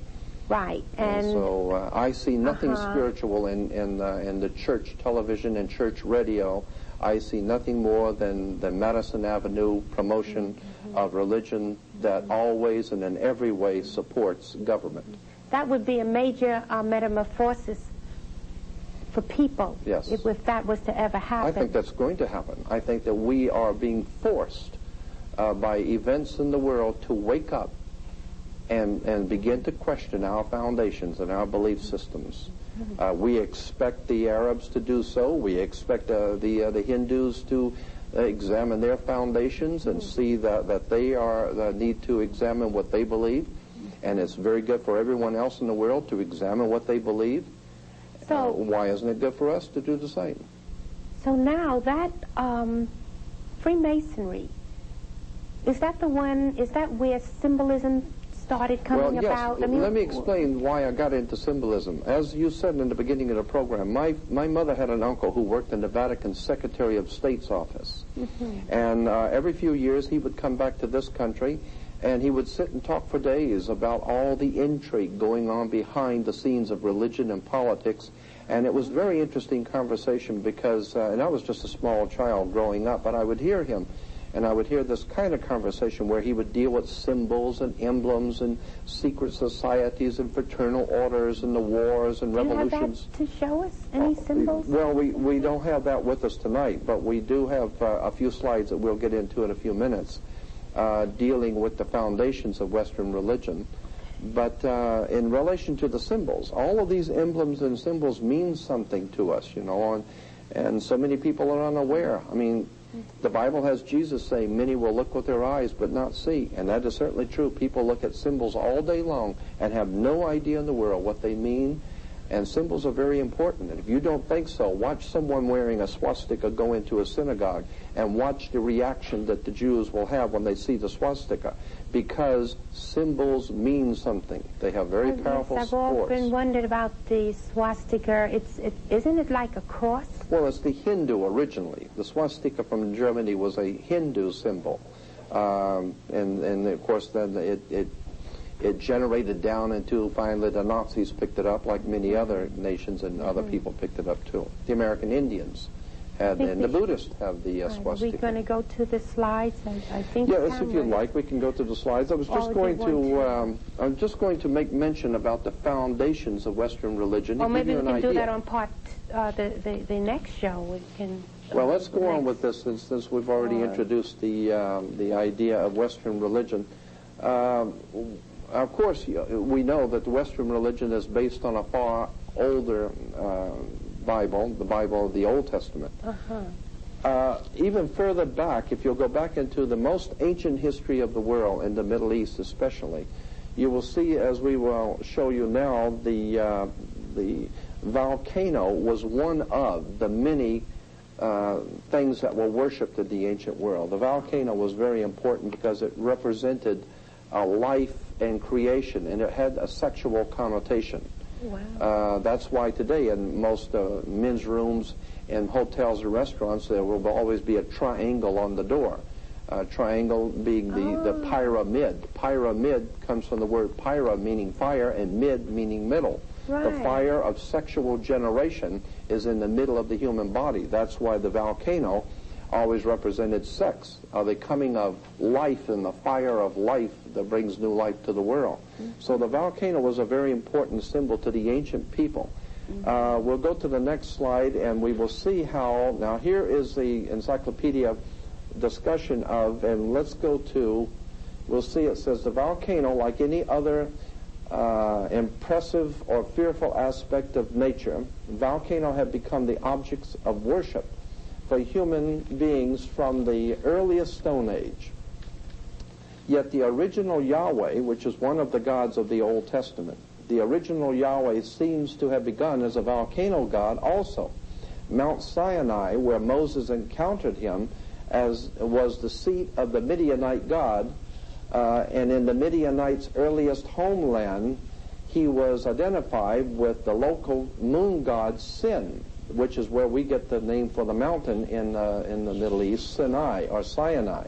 [SPEAKER 3] Right.
[SPEAKER 1] And so I see nothing spiritual in the church television and church radio. I see nothing more than the Madison Avenue promotion of religion that always and in every way supports government.
[SPEAKER 3] That would be a major metamorphosis for people.
[SPEAKER 1] Yes.
[SPEAKER 3] If that was to ever happen.
[SPEAKER 1] I think that's going to happen. I think that we are being forced by events in the world to wake up and begin to question our foundations and our belief systems. We expect the Arabs to do so. We expect the Hindus to examine their foundations and see that they need to examine what they believe. And it's very good for everyone else in the world to examine what they believe. So why isn't it good for us to do the same?
[SPEAKER 3] So now that Freemasonry, is that where symbolism started coming about?
[SPEAKER 1] Well, yes. Let me explain why I got into symbolism. As you said in the beginning of the program, my mother had an uncle who worked in the Vatican Secretary of State's office. And every few years he would come back to this country and he would sit and talk for days about all the intrigue going on behind the scenes of religion and politics. And it was a very interesting conversation because, and I was just a small child growing up, but I would hear him. And I would hear this kind of conversation where he would deal with symbols and emblems and secret societies and fraternal orders and the wars and revolutions.
[SPEAKER 3] Do you have that to show us? Any symbols?
[SPEAKER 1] Well, we don't have that with us tonight, but we do have a few slides that we'll get into in a few minutes dealing with the foundations of Western religion. But in relation to the symbols, all of these emblems and symbols mean something to us, you know, and so many people are unaware. I mean, the Bible has Jesus saying, many will look with their eyes but not see. And that is certainly true. People look at symbols all day long and have no idea in the world what they mean. And symbols are very important. And if you don't think so, watch someone wearing a swastika go into a synagogue and watch the reaction that the Jews will have when they see the swastika. Because symbols mean something. They have very powerful
[SPEAKER 3] I've
[SPEAKER 1] supports.
[SPEAKER 3] often wondered about the swastika. Isn't it like a cross?
[SPEAKER 1] Well, it's the Hindu originally. The swastika from Germany was a Hindu symbol. And of course, then it generated down into, finally, the Nazis picked it up, like many other nations, and other people picked it up, too. The American Indians had, and the Buddhists have the swastika.
[SPEAKER 3] Are we going to go to the slides? I think
[SPEAKER 1] yes, if you'd like, we can go to the slides. I was just I'm just going to make mention about the foundations of Western religion.
[SPEAKER 3] Or maybe we can do that on part, the next show. We can.
[SPEAKER 1] Well, let's go on with this since we've already introduced the idea of Western religion. Of course, we know that the Western religion is based on a far older Bible, the Bible of the Old Testament. Even further back, if you'll go back into the most ancient history of the world, in the Middle East especially, you will see, as we will show you now, the volcano was one of the many things that were worshipped in the ancient world. The volcano was very important because it represented life and creation, and it had a sexual connotation.
[SPEAKER 3] Wow.
[SPEAKER 1] That's why today in most men's rooms in hotels or restaurants there will always be a triangle on the door. Triangle being the pyramid. Pyramid comes from the word pyra, meaning fire, and mid, meaning middle.
[SPEAKER 3] Right.
[SPEAKER 1] The fire of sexual generation is in the middle of the human body. That's why the volcano always represented sex, the coming of life and the fire of life that brings new life to the world. So the volcano was a very important symbol to the ancient people. We'll go to the next slide and we will see how, now here is the encyclopedia discussion of, and let's go to, we'll see it says the volcano, like any other impressive or fearful aspect of nature, volcano have become the objects of worship for human beings from the earliest Stone Age. Yet the original Yahweh, which is one of the gods of the Old Testament, the original Yahweh seems to have begun as a volcano god also. Mount Sinai, where Moses encountered him, as was the seat of the Midianite god, and in the Midianites' earliest homeland, he was identified with the local moon god Sin, which is where we get the name for the mountain in the Middle East, Sinai or Sinai,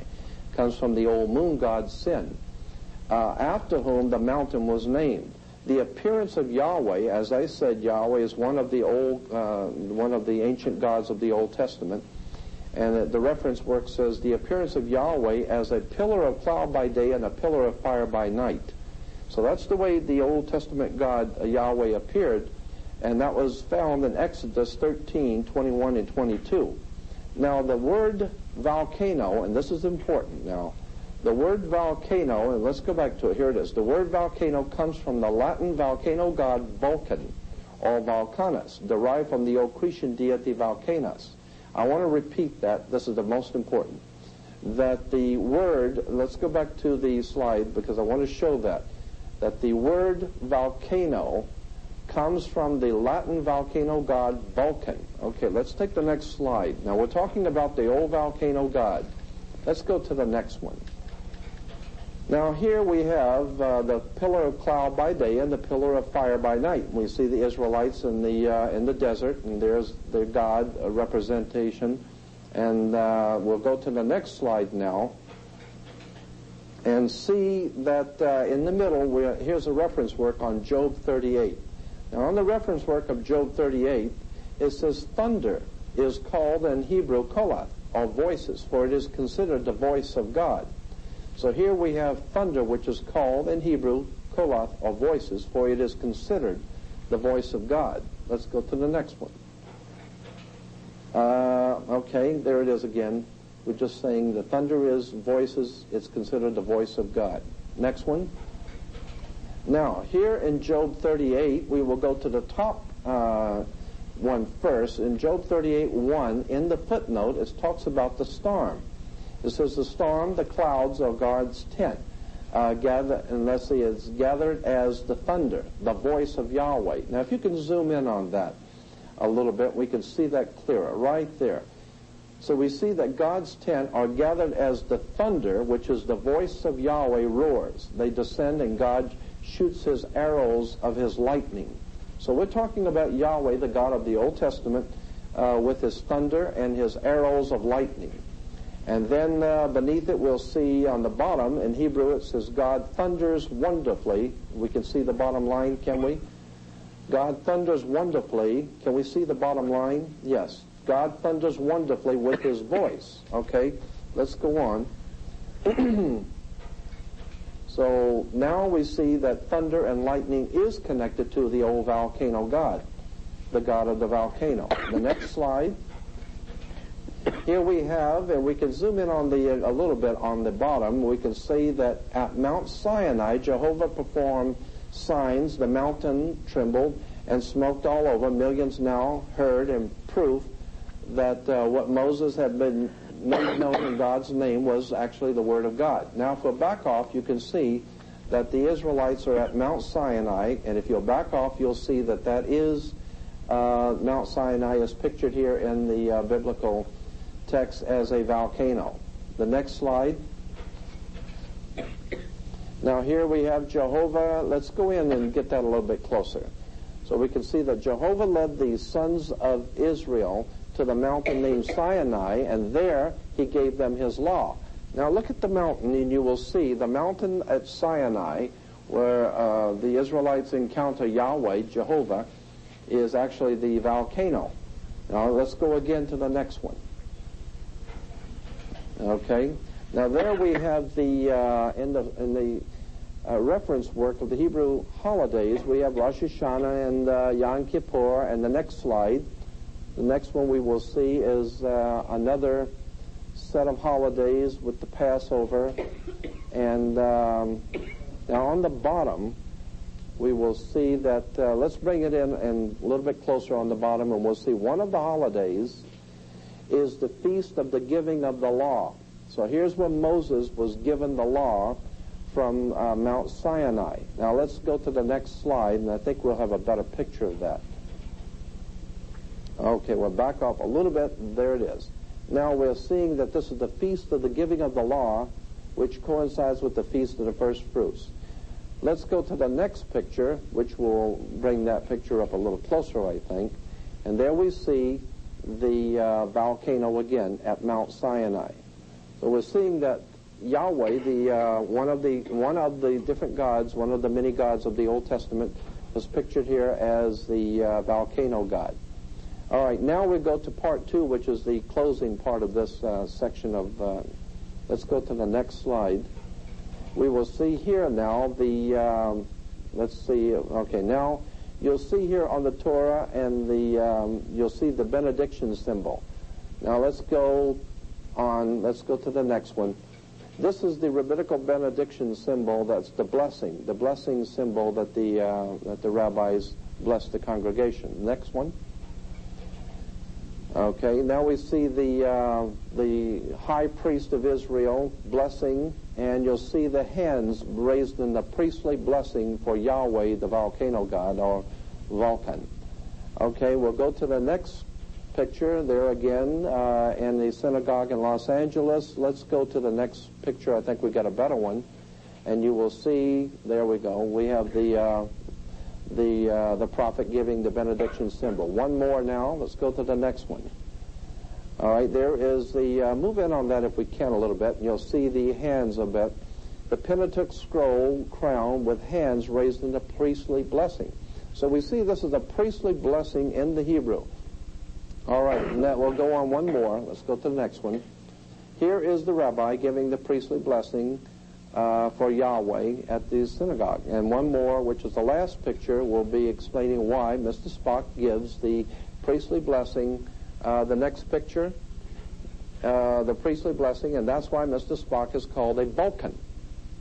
[SPEAKER 1] comes from the old moon god Sin, after whom the mountain was named. The appearance of Yahweh, as I said, Yahweh is one of the ancient gods of the Old Testament. And the reference work says, the appearance of Yahweh as a pillar of cloud by day and a pillar of fire by night. So that's the way the Old Testament God Yahweh appeared, and that was found in Exodus 13:21 and 22. Now the word volcano, and this is important now, the word volcano, and let's go back to it, here it is. The word volcano comes from the Latin volcano god Vulcan, or Vulcanus, derived from the old Cretan deity Vulcanus. I want to repeat that. This is the most important. That the word, let's go back to the slide because I want to show that the word volcano comes from the Latin volcano god Vulcan. Okay, let's take the next slide. Now we're talking about the old volcano god. Let's go to the next one. Now here we have the pillar of cloud by day and the pillar of fire by night. We see the Israelites in the desert, and there's their God representation. And we'll go to the next slide now and see that in the middle, here's a reference work on Job 38. Now on the reference work of Job 38, it says, thunder is called in Hebrew kolath, or voices, for it is considered the voice of God. So here we have thunder, which is called in Hebrew kolath, or voices, for it is considered the voice of God. Let's go to the next one. Okay, there it is again. We're just saying the thunder is voices, it's considered the voice of God. Next one. Now, here in Job 38, we will go to the top one first. In Job 38:1, in the footnote, it talks about the storm. It says, the storm, the clouds, are God's tent. Unless he is gathered as the thunder, the voice of Yahweh. Now, if you can zoom in on that a little bit, we can see that clearer right there. So we see that God's tent are gathered as the thunder, which is the voice of Yahweh, roars. They descend, and God shoots his arrows of his lightning. So we're talking about Yahweh, the God of the Old Testament, with his thunder and his arrows of lightning. And then beneath it we'll see on the bottom, in Hebrew it says, God thunders wonderfully. We can see the bottom line, can we? God thunders wonderfully. Can we see the bottom line? Yes. God thunders wonderfully with his voice. Okay, let's go on. So now we see that thunder and lightning is connected to the old volcano god, the god of the volcano. The next slide. Here we have, and we can zoom in on a little bit on the bottom, we can see that at Mount Sinai, Jehovah performed signs. The mountain trembled and smoked all over. Millions now heard, and proof that what Moses had been made known in God's name was actually the Word of God. Now, if we'll back off, you can see that the Israelites are at Mount Sinai, and if you'll back off, you'll see that that is Mount Sinai is pictured here in the biblical text as a volcano. The next slide. Now here we have Jehovah. Let's go in and get that a little bit closer. So we can see that Jehovah led the sons of Israel to the mountain named Sinai, and there he gave them his law. Now look at the mountain, and you will see the mountain at Sinai, where the Israelites encounter Yahweh, Jehovah, is actually the volcano. Now let's go again to the next one. Okay. Now there we have the in the reference work of the Hebrew holidays, we have Rosh Hashanah and Yom Kippur, and the next slide. The next one we will see is another set of holidays with the Passover. And now on the bottom, we will see that, let's bring it in and a little bit closer on the bottom, and we'll see one of the holidays is the Feast of the Giving of the Law. So here's when Moses was given the law from Mount Sinai. Now let's go to the next slide, and I think we'll have a better picture of that. Okay, we'll back off a little bit. There it is. Now we're seeing that this is the Feast of the Giving of the Law, which coincides with the Feast of the First Fruits. Let's go to the next picture, which will bring that picture up a little closer, I think. And there we see the volcano again at Mount Sinai. So we're seeing that Yahweh, one of the different gods, one of the many gods of the Old Testament, is pictured here as the volcano god. All right, now we go to part 2, which is the closing part of this section of. Let's go to the next slide. We will see here now the. Let's see. Okay, now you'll see here on the Torah and you'll see the benediction symbol. Now let's go on. Let's go to the next one. This is the rabbinical benediction symbol. That's the blessing symbol that the rabbis bless the congregation. Next one. Okay, now we see the high priest of Israel blessing, and you'll see the hands raised in the priestly blessing for Yahweh, the volcano god, or Vulcan. Okay, we'll go to the next picture there again in the synagogue in Los Angeles. Let's go to the next picture. I think we got a better one, and you will see. There we go. We have the prophet giving the benediction symbol. One more now. Let's go to the next one. All right, there is the, move in on that if we can a little bit, and you'll see the hands a bit. The Pentateuch scroll crown with hands raised in the priestly blessing. So we see this is a priestly blessing in the Hebrew. All right, and that, we'll go on one more. Let's go to the next one. Here is the rabbi giving the priestly blessing for Yahweh at the synagogue. And one more, which is the last picture, will be explaining why Mr. Spock gives the priestly blessing. The next picture, the priestly blessing, and that's why Mr. Spock is called a Vulcan.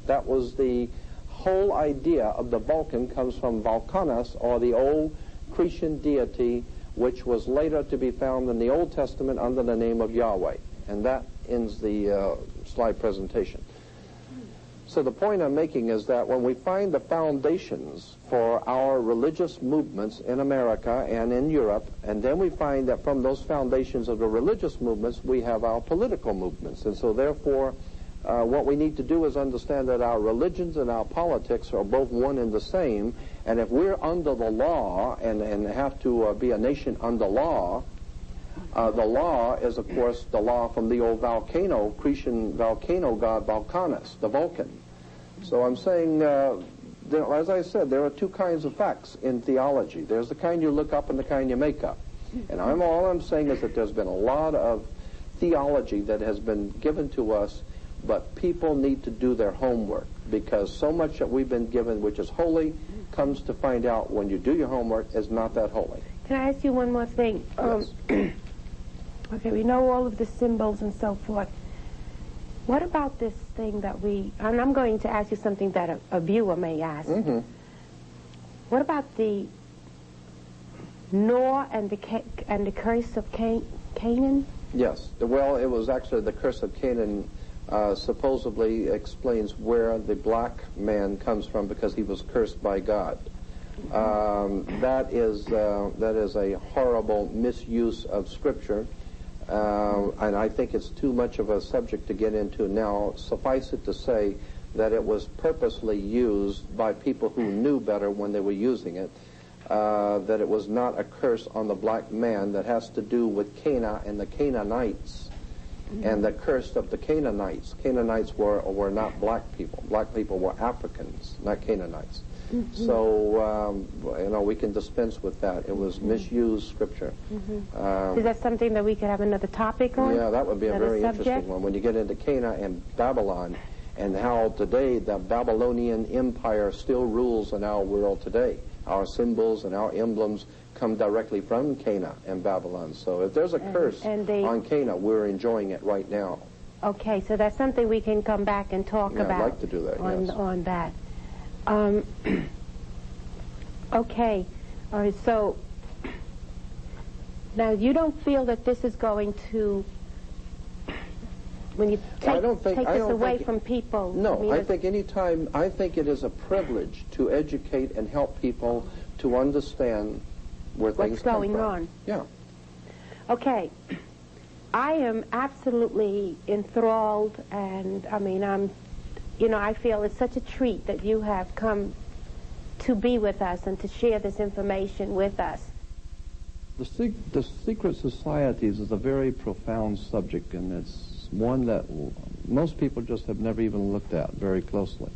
[SPEAKER 1] That was the whole idea of the Vulcan, comes from Vulcanus, or the old Cretan deity, which was later to be found in the Old Testament under the name of Yahweh. And that ends the slide presentation. So the point I'm making is that when we find the foundations for our religious movements in America and in Europe, and then we find that from those foundations of the religious movements, we have our political movements. And so therefore, what we need to do is understand that our religions and our politics are both one and the same. And if we're under the law and have to be a nation under law, the law is, of course, the law from the old Cretan volcano god Vulcanus, the Vulcan. So I'm saying, as I said, there are two kinds of facts in theology. There's the kind you look up and the kind you make up. And all I'm saying is that there's been a lot of theology that has been given to us, but people need to do their homework, because so much that we've been given, which is holy, comes to find out when you do your homework is not that holy.
[SPEAKER 3] Can I ask you one more thing?
[SPEAKER 1] Yes.
[SPEAKER 3] Okay, we know all of the symbols and so forth. What about this thing that and I'm going to ask you something that a viewer may ask.
[SPEAKER 1] Mm-hmm.
[SPEAKER 3] What about the Noah and the curse of Canaan?
[SPEAKER 1] Yes. Well, it was actually the curse of Canaan supposedly explains where the black man comes from, because he was cursed by God. That is a horrible misuse of Scripture. And I think it's too much of a subject to get into now. Suffice it to say that it was purposely used by people who knew better when they were using it, that it was not a curse on the black man that has to do with Canaan and the Canaanites, and the curse of the Canaanites. Canaanites were not black people. Black people were Africans, not Canaanites. So, we can dispense with that. It was misused Scripture.
[SPEAKER 3] Is that something that we could have another topic on?
[SPEAKER 1] Yeah, that would be a very
[SPEAKER 3] subject?
[SPEAKER 1] interesting one. When you get into Canaan and Babylon, and how today the Babylonian Empire still rules in our world today. Our symbols and our emblems come directly from Canaan and Babylon. So if there's a curse on Canaan, we're enjoying it right now.
[SPEAKER 3] Okay, so that's something we can come back and talk about.
[SPEAKER 1] I'd like to do that, yes.
[SPEAKER 3] On that. Okay, all right, so now you don't feel that this is going to, when you take this away from people?
[SPEAKER 1] No, I think it is a privilege to educate and help people to understand where things come from.
[SPEAKER 3] What's going on.
[SPEAKER 1] Yeah.
[SPEAKER 3] Okay. I am absolutely enthralled, and I feel it's such a treat that you have come to be with us and to share this information with us.
[SPEAKER 1] The secret societies is a very profound subject, and it's it's one that most people just have never even looked at very closely.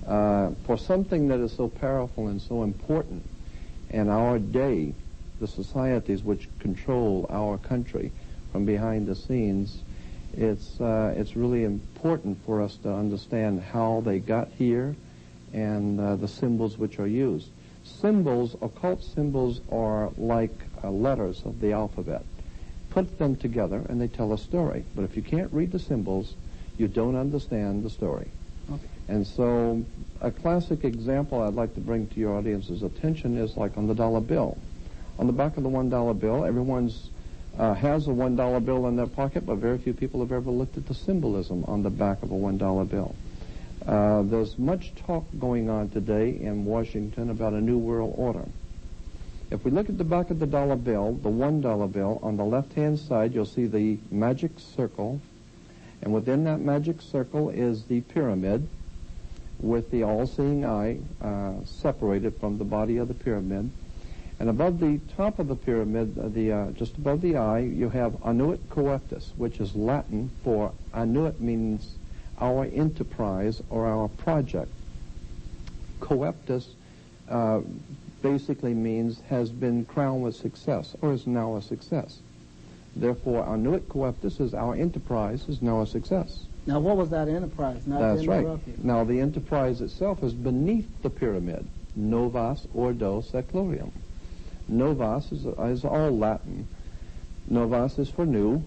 [SPEAKER 1] For something that is so powerful and so important in our day, the societies which control our country from behind the scenes, it's really important for us to understand how they got here and the symbols which are used. Symbols, occult symbols, are like letters of the alphabet. Put them together and they tell a story. But if you can't read the symbols, you don't understand the story.
[SPEAKER 4] Okay.
[SPEAKER 1] And so a classic example I'd like to bring to your audience's attention is like on the dollar bill. On the back of the $1 bill, everyone's has a $1 bill in their pocket, but very few people have ever looked at the symbolism on the back of a $1 bill. There's much talk going on today in Washington about a new world order. If we look at the back of the dollar bill, the $1 bill, on the left-hand side you'll see the magic circle, and within that magic circle is the pyramid with the all-seeing eye separated from the body of the pyramid. And above the top of the pyramid, just above the eye, you have annuit coeptus, which is Latin for annuit means our enterprise or our project. Coeptus basically means has been crowned with success or is now a success. Therefore, annuit coeptus is our enterprise is now a success.
[SPEAKER 4] Now, what was that enterprise?
[SPEAKER 1] That's right. Now, the enterprise itself is beneath the pyramid, novas ordo seclorium. Novas is all Latin. Novas is for new,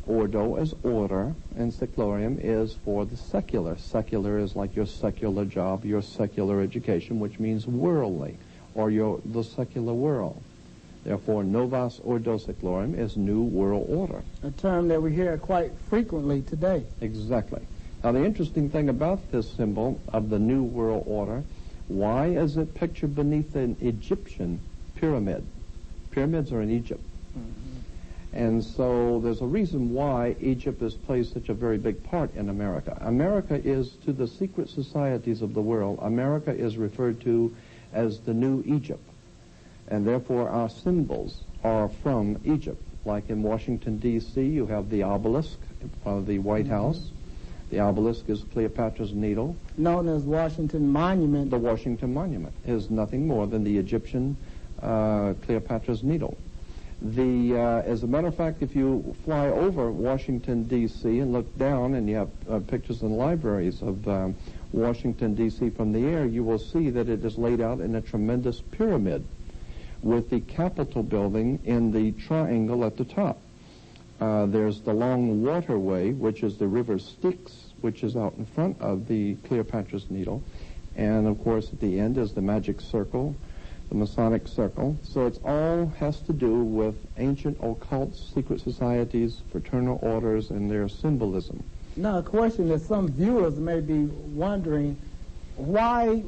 [SPEAKER 1] ordo is order, and seclorium is for the secular. Secular is like your secular job, your secular education, which means worldly, or the secular world. Therefore, novas ordo seclorium is new world order.
[SPEAKER 4] A term that we hear quite frequently today.
[SPEAKER 1] Exactly. Now, the interesting thing about this symbol of the new world order, why is it pictured beneath an Egyptian pyramid? Pyramids are in Egypt. Mm-hmm. And so there's a reason why Egypt has played such a very big part in America. America is, to the secret societies of the world, America is referred to as the new Egypt. And therefore our symbols are from Egypt. Like in Washington, D.C., you have the obelisk of the White House. The obelisk is Cleopatra's Needle.
[SPEAKER 4] Known as Washington Monument.
[SPEAKER 1] The Washington Monument is nothing more than the Egyptian Cleopatra's Needle. As a matter of fact, if you fly over Washington, D.C. and look down, and you have pictures in libraries of Washington, D.C. from the air, you will see that it is laid out in a tremendous pyramid with the Capitol building in the triangle at the top. There's the long waterway, which is the River Styx, which is out in front of the Cleopatra's Needle. And, of course, at the end is the magic circle, the Masonic circle. So it all has to do with ancient occult secret societies, fraternal orders, and their symbolism.
[SPEAKER 4] Now, a question that some viewers may be wondering, why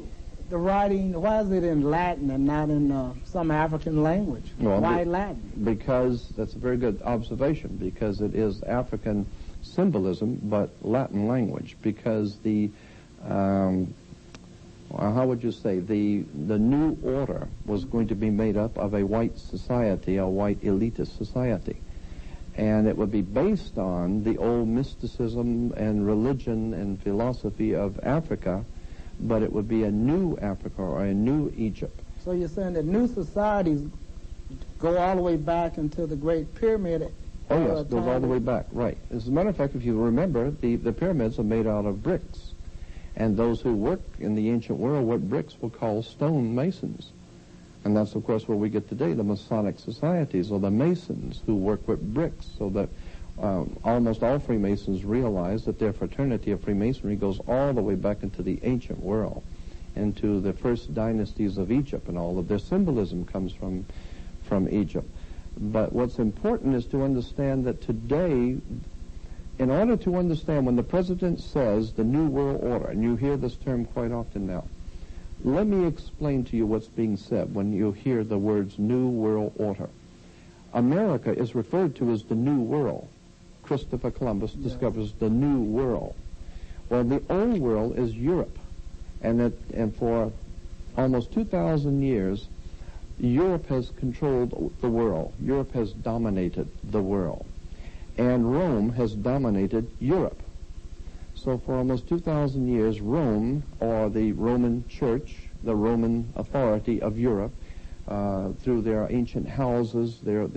[SPEAKER 4] the writing, why is it in Latin and not in some African language?
[SPEAKER 1] Well,
[SPEAKER 4] why Latin?
[SPEAKER 1] Because, that's a very good observation, because it is African symbolism, but Latin language, because the, how would you say, the new order was going to be made up of a white society, a white elitist society. And it would be based on the old mysticism and religion and philosophy of Africa, but it would be a new Africa or a new Egypt.
[SPEAKER 4] So you're saying that new societies go all the way back into the Great Pyramid?
[SPEAKER 1] Oh, yes, it goes all the way back, right. As a matter of fact, if you remember, the pyramids are made out of bricks. And those who work in the ancient world with bricks were called stone masons. And that's, of course, where we get today, the Masonic societies, or the Masons who work with bricks, so that almost all Freemasons realize that their fraternity of Freemasonry goes all the way back into the ancient world, into the first dynasties of Egypt, and all of their symbolism comes from Egypt. But what's important is to understand that today, in order to understand when the president says the New World Order, and you hear this term quite often now, let me explain to you what's being said when you hear the words New World Order. America is referred to as the New World. Christopher Columbus discovers the New World. Well, the Old World is Europe. And for almost 2,000 years, Europe has controlled the world. Europe has dominated the world. and Rome has dominated Europe. So for almost 2,000 years, Rome, or the Roman Church, the Roman authority of Europe, through their ancient houses, their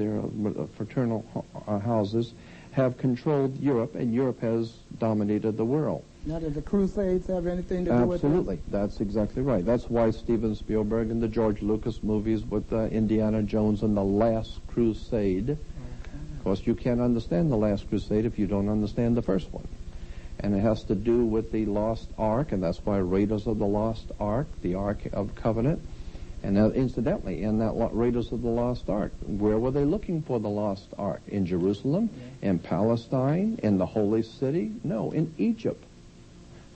[SPEAKER 1] fraternal houses, have controlled Europe, and Europe has dominated the world.
[SPEAKER 4] Now, did the Crusades have anything to do with this?
[SPEAKER 1] Absolutely. That's exactly right. That's why Steven Spielberg and the George Lucas movies with Indiana Jones and The Last Crusade. Okay. Of course, you can't understand The Last Crusade if you don't understand the first one. And it has to do with the Lost Ark, and that's why Raiders of the Lost Ark, the Ark of Covenant. And incidentally, in that Raiders of the Lost Ark, where were they looking for the Lost Ark? In Jerusalem? Yeah. In Palestine? In the Holy City? No, in Egypt.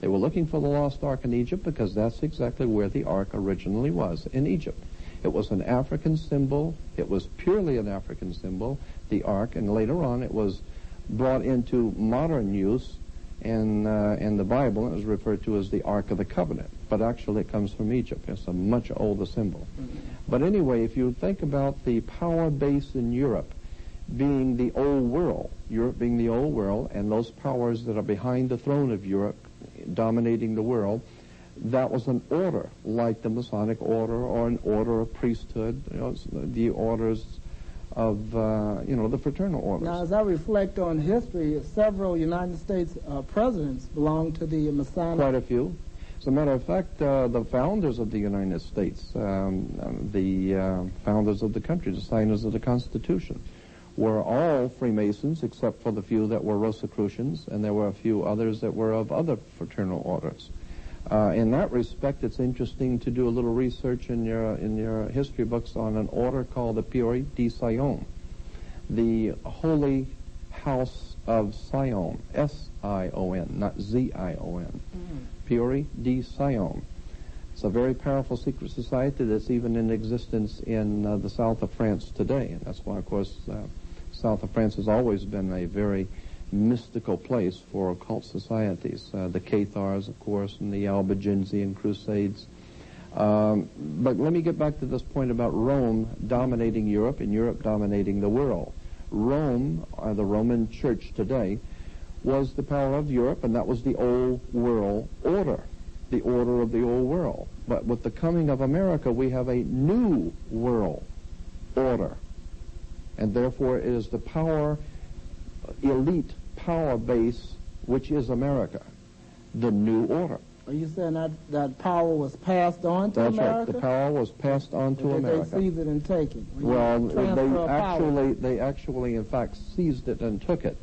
[SPEAKER 1] They were looking for the Lost Ark in Egypt because that's exactly where the Ark originally was, in Egypt. It was an African symbol. It was purely an African symbol, the Ark, and later on it was brought into modern use in the Bible. It was referred to as the Ark of the Covenant, but actually it comes from Egypt. It's a much older symbol. Mm-hmm. But anyway, if you think about the power base in Europe being the old world, Europe being the old world, and those powers that are behind the throne of Europe dominating the world, that was an order, like the Masonic order or an order of priesthood, the orders of, the fraternal orders.
[SPEAKER 4] Now, as I reflect on history, several United States presidents belonged to the Masonic.
[SPEAKER 1] Quite a few. As a matter of fact, the founders of the United States, the founders of the country, the signers of the Constitution, were all Freemasons except for the few that were Rosicrucians, and there were a few others that were of other fraternal orders. In that respect, it's interesting to do a little research in your history books on an order called the Pueri di Sion, the Holy House of Sion, S-I-O-N, not Z-I-O-N, Pueri di Sion. It's a very powerful secret society that's even in existence in the south of France today, and that's why, of course, south of France has always been a very mystical place for occult societies. The Cathars, of course, and the Albigensian Crusades. But let me get back to this point about Rome dominating Europe and Europe dominating the world. Rome, the Roman Church today, was the power of Europe, and that was the old world order, the order of the old world. But with the coming of America, we have a new world order. And therefore, it is the power, elite power base, which is America, the new order.
[SPEAKER 4] Are you saying that power was passed on to America?
[SPEAKER 1] That's right. The power was passed on to America.
[SPEAKER 4] Did they seize it and take it?
[SPEAKER 1] Well, they actually, in fact, seized it and took it,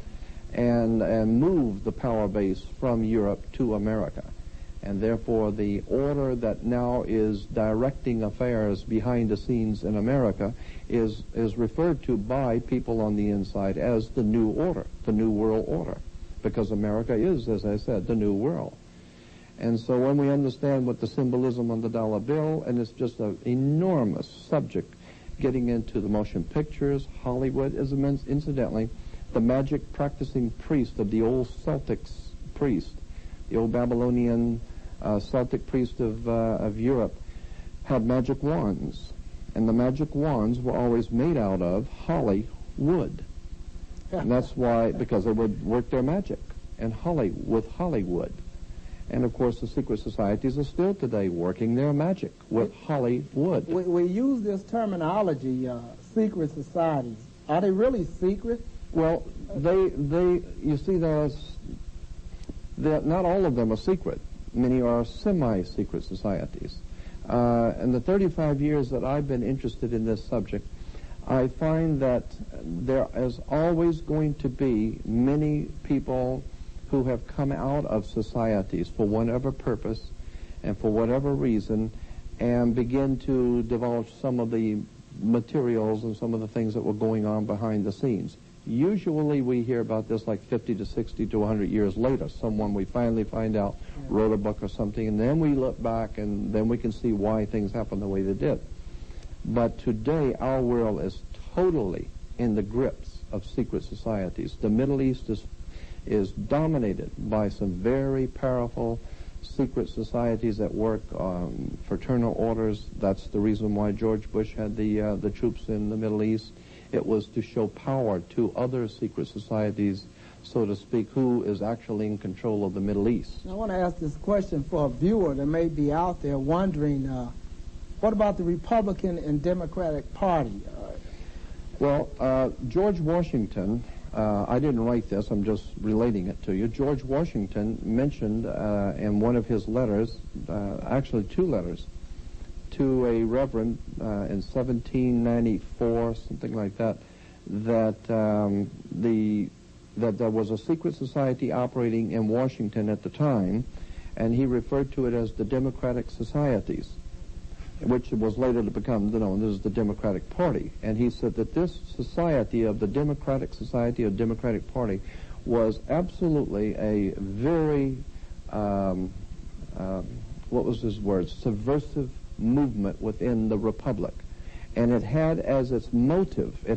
[SPEAKER 1] and moved the power base from Europe to America. And therefore, the order that now is directing affairs behind the scenes in America is referred to by people on the inside as the new order, the new world order, because America is, as I said, the new world. And so when we understand what the symbolism on the dollar bill, and it's just an enormous subject, getting into the motion pictures, Hollywood, is incidentally, the magic practicing priest of the old Celtics priest, the old Babylonian Celtic priest of Europe, had magic wands. And the magic wands were always made out of holly wood. And that's why, because they would work their magic and with Hollywood. And of course, the secret societies are still today working their magic with Hollywood.
[SPEAKER 4] We use this terminology, secret societies. Are they really secret?
[SPEAKER 1] Well, you see, not all of them are secret. Many are semi-secret societies. In the 35 years that I've been interested in this subject, I find that there is always going to be many people who have come out of societies for whatever purpose and for whatever reason, and begin to divulge some of the materials and some of the things that were going on behind the scenes. Usually we hear about this like 50 to 60 to 100 years later. Someone we finally find out wrote a book or something, and then we look back and then we can see why things happened the way they did. But today our world is totally in the grips of secret societies. The Middle East is dominated by some very powerful secret societies that work on fraternal orders. That's the reason why George Bush had the troops in the Middle East. It was to show power to other secret societies, so to speak, who is actually in control of the Middle East.
[SPEAKER 4] I want to ask this question for a viewer that may be out there wondering, what about the Republican and Democratic Party?
[SPEAKER 1] Well, George Washington, I didn't write this, I'm just relating it to you. George Washington mentioned in one of his letters, actually 2 letters, to a reverend in 1794, something like that, that there was a secret society operating in Washington at the time, and he referred to it as the Democratic Societies, which was later to become known as the Democratic Party. And he said that this society of the Democratic Society or Democratic Party was absolutely a very, what was his word, subversive movement within the Republic. And it had as its motive, the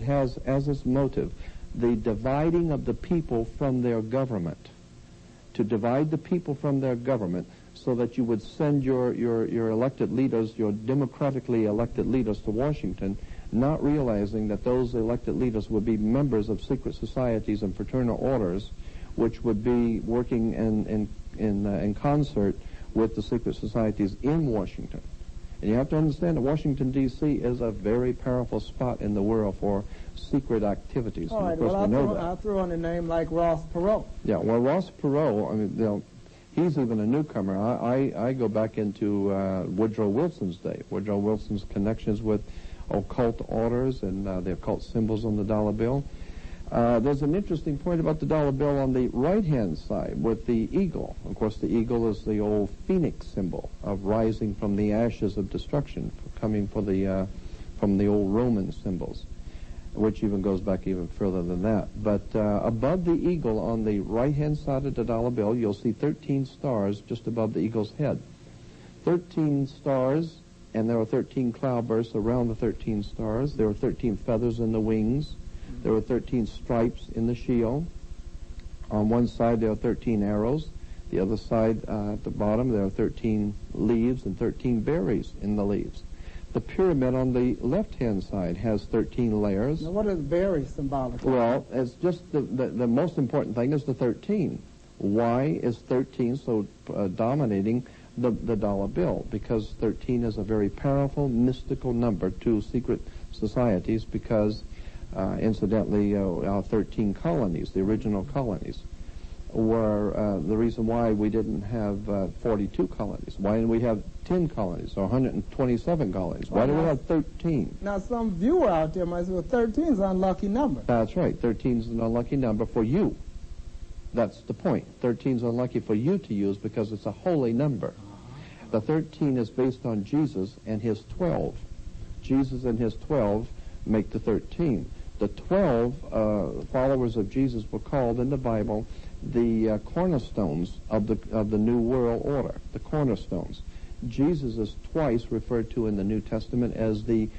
[SPEAKER 1] dividing of the people from their government. To divide the people from their government so that you would send your elected leaders, your democratically elected leaders to Washington, not realizing that those elected leaders would be members of secret societies and fraternal orders, which would be working in concert with the secret societies in Washington. And you have to understand that Washington, D.C. is a very powerful spot in the world for secret activities.
[SPEAKER 4] All right, well, I'll throw in a name like Ross Perot.
[SPEAKER 1] Yeah, well, Ross Perot, I mean, he's even a newcomer. I go back into Woodrow Wilson's day. Woodrow Wilson's connections with occult orders and the occult symbols on the dollar bill. There's an interesting point about the dollar bill on the right-hand side with the eagle. Of course, the eagle is the old phoenix symbol of rising from the ashes of destruction, coming from the old Roman symbols, which even goes back even further than that. But above the eagle on the right-hand side of the dollar bill, you'll see 13 stars just above the eagle's head. 13 stars, and there are 13 cloudbursts around the 13 stars. There are 13 feathers in the wings. There are 13 stripes in the shield. On one side, there are 13 arrows. The other side, at the bottom, there are 13 leaves and 13 berries in the leaves. The pyramid on the left-hand side has 13 layers.
[SPEAKER 4] Now, what is berry symbolic?
[SPEAKER 1] Well, it's just the most important thing is the 13. Why is 13 so dominating the dollar bill? Because 13 is a very powerful, mystical number to secret societies because, incidentally, our 13 colonies, the original colonies, were the reason why we didn't have 42 colonies. Why didn't we have 10 colonies or 127 colonies? Why do we have 13?
[SPEAKER 4] Now, some viewer out there might say, well, 13 is an unlucky number.
[SPEAKER 1] That's right. 13 is an unlucky number for you. That's the point. 13 is unlucky for you to use because it's a holy number. The 13 is based on Jesus and his 12. Jesus and his 12 make the 13. The 12 followers of Jesus were called in the Bible the cornerstones of the New World Order, the cornerstones. Jesus is twice referred to in the New Testament as the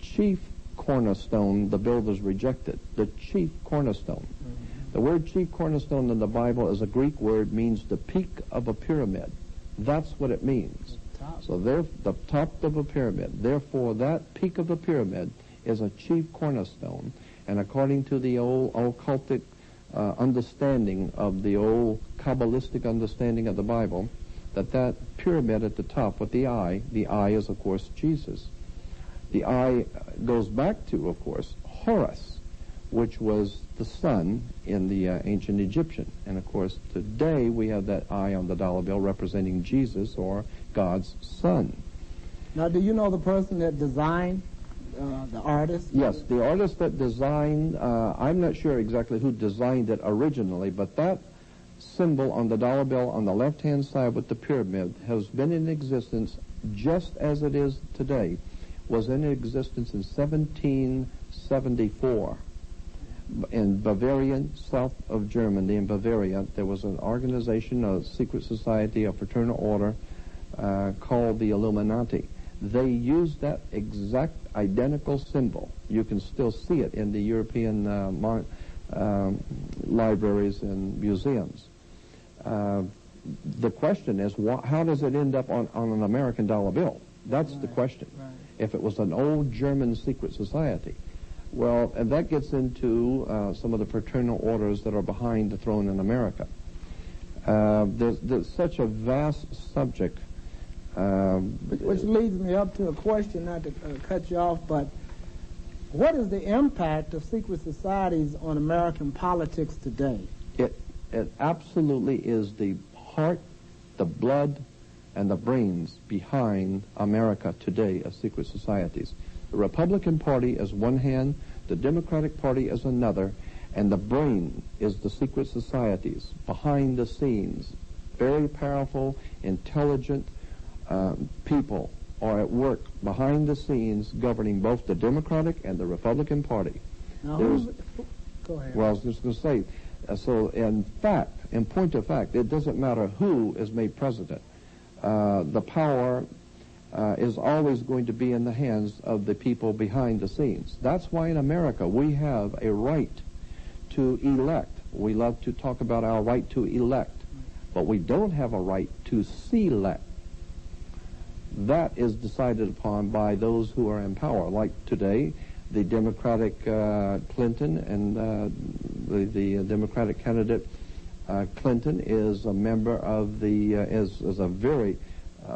[SPEAKER 1] chief cornerstone the builders rejected, the chief cornerstone. Mm-hmm. The word chief cornerstone in the Bible is a Greek word, means the peak of a pyramid. That's what it means. So the top of a pyramid. Therefore, that peak of a pyramid is a chief cornerstone. And according to the old occultic understanding of the old Kabbalistic understanding of the Bible, that pyramid at the top with the eye is, of course, Jesus. The eye goes back to, of course, Horus, which was the sun in the ancient Egyptian. And, of course, today we have that eye on the dollar bill representing Jesus, or God's Son.
[SPEAKER 4] Now, do you know the person that designed the artist?
[SPEAKER 1] Yes, the artist that designed, I'm not sure exactly who designed it originally, but that symbol on the dollar bill on the left-hand side with the pyramid has been in existence just as it is today, was in existence in 1774. In Bavaria, south of Germany, in Bavaria, there was an organization, a secret society, a fraternal order called the Illuminati. They used that exact identical symbol. You can still see it in the European libraries and museums. The question is, how does it end up on an American dollar bill? That's the question. Right. If it was an old German secret society. Well, and that gets into some of the fraternal orders that are behind the throne in America. There's such a vast subject.
[SPEAKER 4] Which leads me up to a question, not to cut you off, but what is the impact of secret societies on American politics today?
[SPEAKER 1] It absolutely is the heart, the blood, and the brains behind America today of secret societies. The Republican Party is one hand, the Democratic Party is another, and the brain is the secret societies behind the scenes. Very powerful, intelligent people are at work behind the scenes governing both the Democratic and the Republican Party.
[SPEAKER 4] Now, go ahead.
[SPEAKER 1] Well, I was just going to say, so in point of fact, it doesn't matter who is made president. The power is always going to be in the hands of the people behind the scenes. That's why in America we have a right to elect. We love to talk about our right to elect, but we don't have a right to select. That is decided upon by those who are in power. Like today, the Democratic Clinton and the Democratic candidate Clinton is a member of the is a very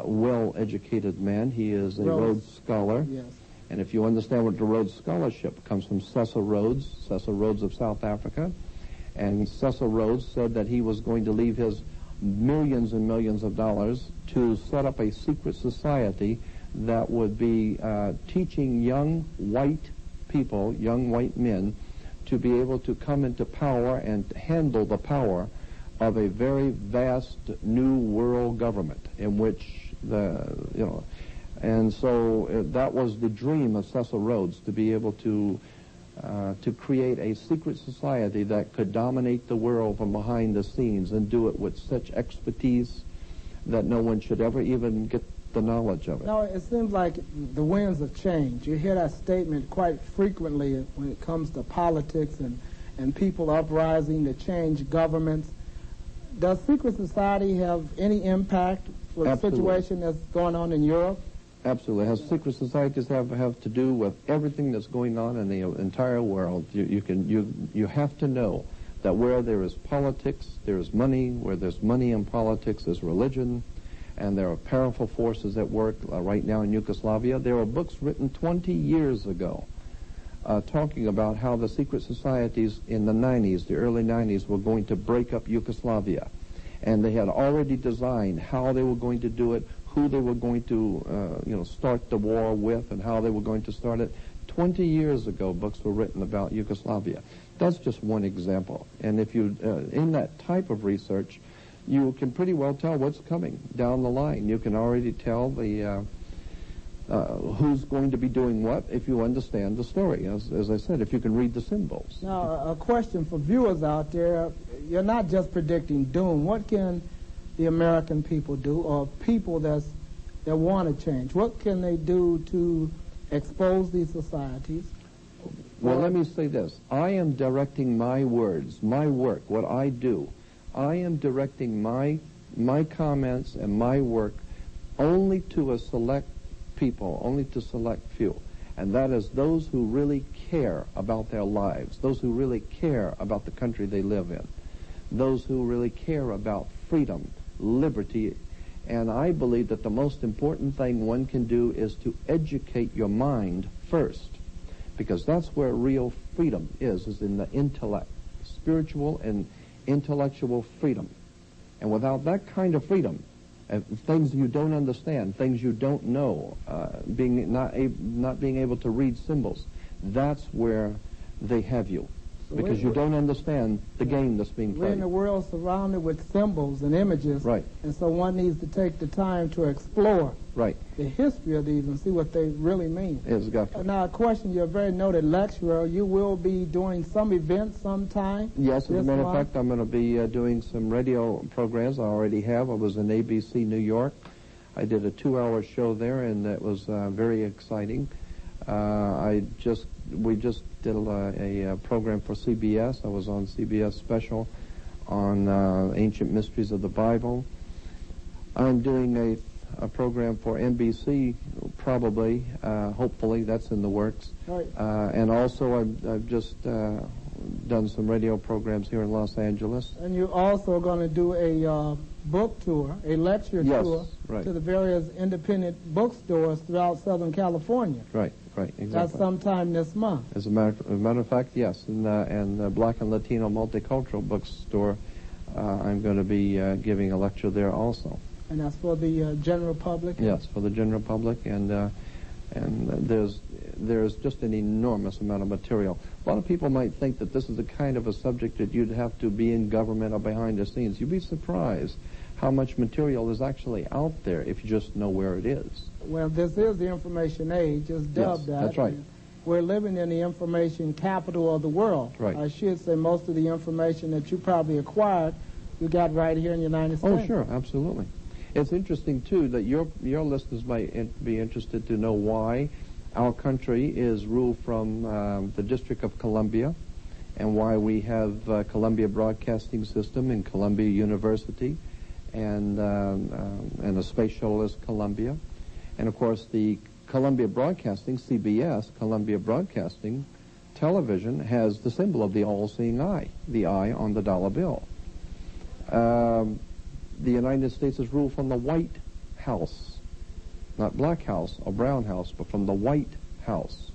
[SPEAKER 1] well-educated man. He is a Rhodes Scholar.
[SPEAKER 4] Yes.
[SPEAKER 1] And if you understand what the Rhodes Scholarship comes from Cecil Rhodes of South Africa. And Cecil Rhodes said that he was going to leave his millions and millions of dollars to set up a secret society that would be teaching young white people, young white men, to be able to come into power and handle the power of a very vast new world government in which and so that was the dream of Cecil Rhodes, to be able to create a secret society that could dominate the world from behind the scenes and do it with such expertise that no one should ever even get the knowledge of it.
[SPEAKER 4] No, it seems like the winds have changed. You hear that statement quite frequently when it comes to politics and people uprising to change governments. Does secret society have any impact for the situation that's going on in Europe?
[SPEAKER 1] Absolutely. Has secret societies have to do with everything that's going on in the entire world. You have to know that where there is politics, there is money. Where there's money in politics, there's religion. And there are powerful forces at work right now in Yugoslavia. There are books written 20 years ago talking about how the secret societies in the 90s, the early 90s, were going to break up Yugoslavia. And they had already designed how they were going to do it, who they were going to start the war with, and how they were going to start it. 20 years ago, books were written about Yugoslavia. That's just one example. And if you, in that type of research, you can pretty well tell what's coming down the line. You can already tell the who's going to be doing what if you understand the story. As I said, if you can read the symbols.
[SPEAKER 4] Now, a question for viewers out there. You're not just predicting doom. What can the American people do, or people that want to change? What can they do to expose these societies?
[SPEAKER 1] Well, let me say this. I am directing my words, my work, what I do. I am directing my comments and my work only to a select people, only to select few. And that is those who really care about their lives, those who really care about the country they live in, those who really care about freedom, liberty. And I believe that the most important thing one can do is to educate your mind first, because that's where real freedom is in the intellect, spiritual and intellectual freedom. And without that kind of freedom, things you don't understand, things you don't know, not being able to read symbols, that's where they have you. Because you don't understand the game that's being played.
[SPEAKER 4] We're in a world surrounded with symbols and images.
[SPEAKER 1] Right.
[SPEAKER 4] And so one needs to take the time to explore the history of these and see what they really mean.
[SPEAKER 1] Exactly.
[SPEAKER 4] Now, a question, you're a very noted lecturer. You will be doing some events sometime?
[SPEAKER 1] Yes, as a matter of fact, I'm going to be doing some radio programs. I already have. I was in ABC New York. I did a 2-hour show there, and it was very exciting. We just did a program for CBS. I was on CBS special on ancient mysteries of the Bible. I'm doing a program for NBC, probably, hopefully, that's in the works.
[SPEAKER 4] Right.
[SPEAKER 1] And also I've just done some radio programs here in Los Angeles.
[SPEAKER 4] And you're also going to do a book tour, a lecture tour
[SPEAKER 1] right.
[SPEAKER 4] to the various independent bookstores throughout Southern California.
[SPEAKER 1] Right, exactly.
[SPEAKER 4] That's sometime this month.
[SPEAKER 1] As a matter of fact, yes. And the Black and Latino Multicultural Bookstore, I'm going to be giving a lecture there also.
[SPEAKER 4] And that's for the general public?
[SPEAKER 1] Yes, for the general public, and there's just an enormous amount of material. A lot of people might think that this is the kind of a subject that you'd have to be in government or behind the scenes. You'd be surprised how much material is actually out there if you just know where it is.
[SPEAKER 4] Well, this is the information age, it's dubbed that.
[SPEAKER 1] That's right.
[SPEAKER 4] We're living in the information capital of the world.
[SPEAKER 1] Right.
[SPEAKER 4] I should say most of the information that you probably acquired, you got right here in the United States.
[SPEAKER 1] Oh, sure, absolutely. It's interesting, too, that your listeners might be interested to know why our country is ruled from the District of Columbia and why we have Columbia Broadcasting System and Columbia University and the Space Shuttle is Columbia. And, of course, the Columbia Broadcasting, CBS, Columbia Broadcasting Television, has the symbol of the all-seeing eye, the eye on the dollar bill. The United States is ruled from the White House, not Black House or Brown House, but from the White House.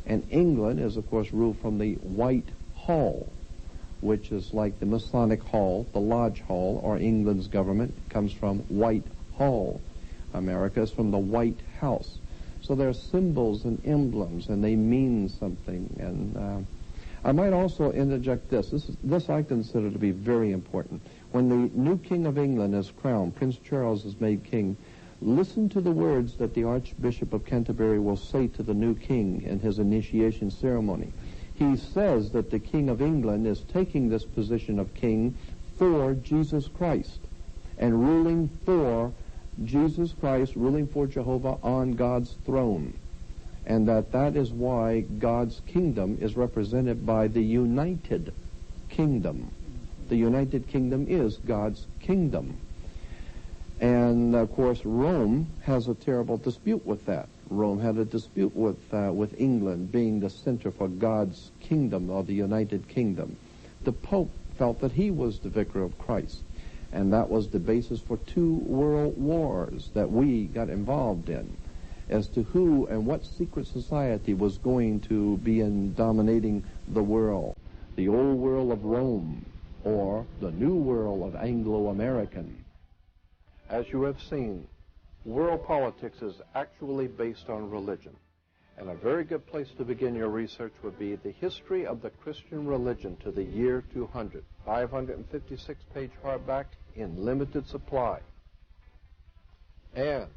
[SPEAKER 1] And England is, of course, ruled from the White Hall, which is like the Masonic Hall, the Lodge Hall, or England's government comes from White Hall. America is from the White House. So they're symbols and emblems, and they mean something. And I might also interject this. This I consider to be very important. When the new King of England is crowned, Prince Charles is made king, listen to the words that the Archbishop of Canterbury will say to the new king in his initiation ceremony. He says that the King of England is taking this position of king for Jesus Christ and ruling for Jesus Christ, ruling for Jehovah on God's throne. And that is why God's kingdom is represented by the United Kingdom. The United Kingdom is God's kingdom. And, of course, Rome has a terrible dispute with that. Rome had a dispute with England being the center for God's kingdom, or the United Kingdom. The Pope felt that he was the vicar of Christ. And that was the basis for 2 world wars that we got involved in, as to who and what secret society was going to be dominating the world. The old world of Rome, or the new world of Anglo-American. As you have seen, world politics is actually based on religion. And a very good place to begin your research would be The History of the Christian Religion to the Year 200, 556-page hardback in limited supply. And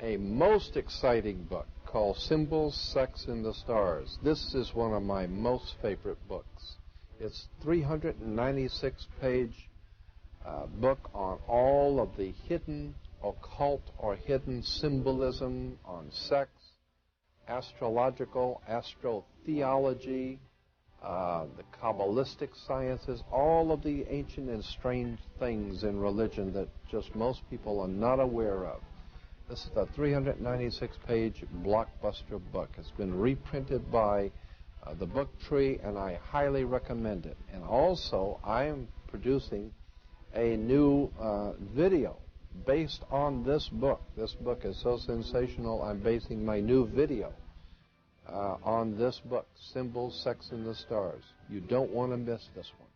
[SPEAKER 1] a most exciting book called Symbols, Sex, and the Stars. This is one of my most favorite books. It's 396-page book on all of the hidden occult or hidden symbolism on sex, astrological, astrotheology, the Kabbalistic sciences, all of the ancient and strange things in religion that just most people are not aware of. This is a 396-page blockbuster book. It's been reprinted by the Book Tree, and I highly recommend it. And also, I am producing a new video based on this book. This book is so sensational, I'm basing my new video on this book, Symbols, Sex, and the Stars. You don't want to miss this one.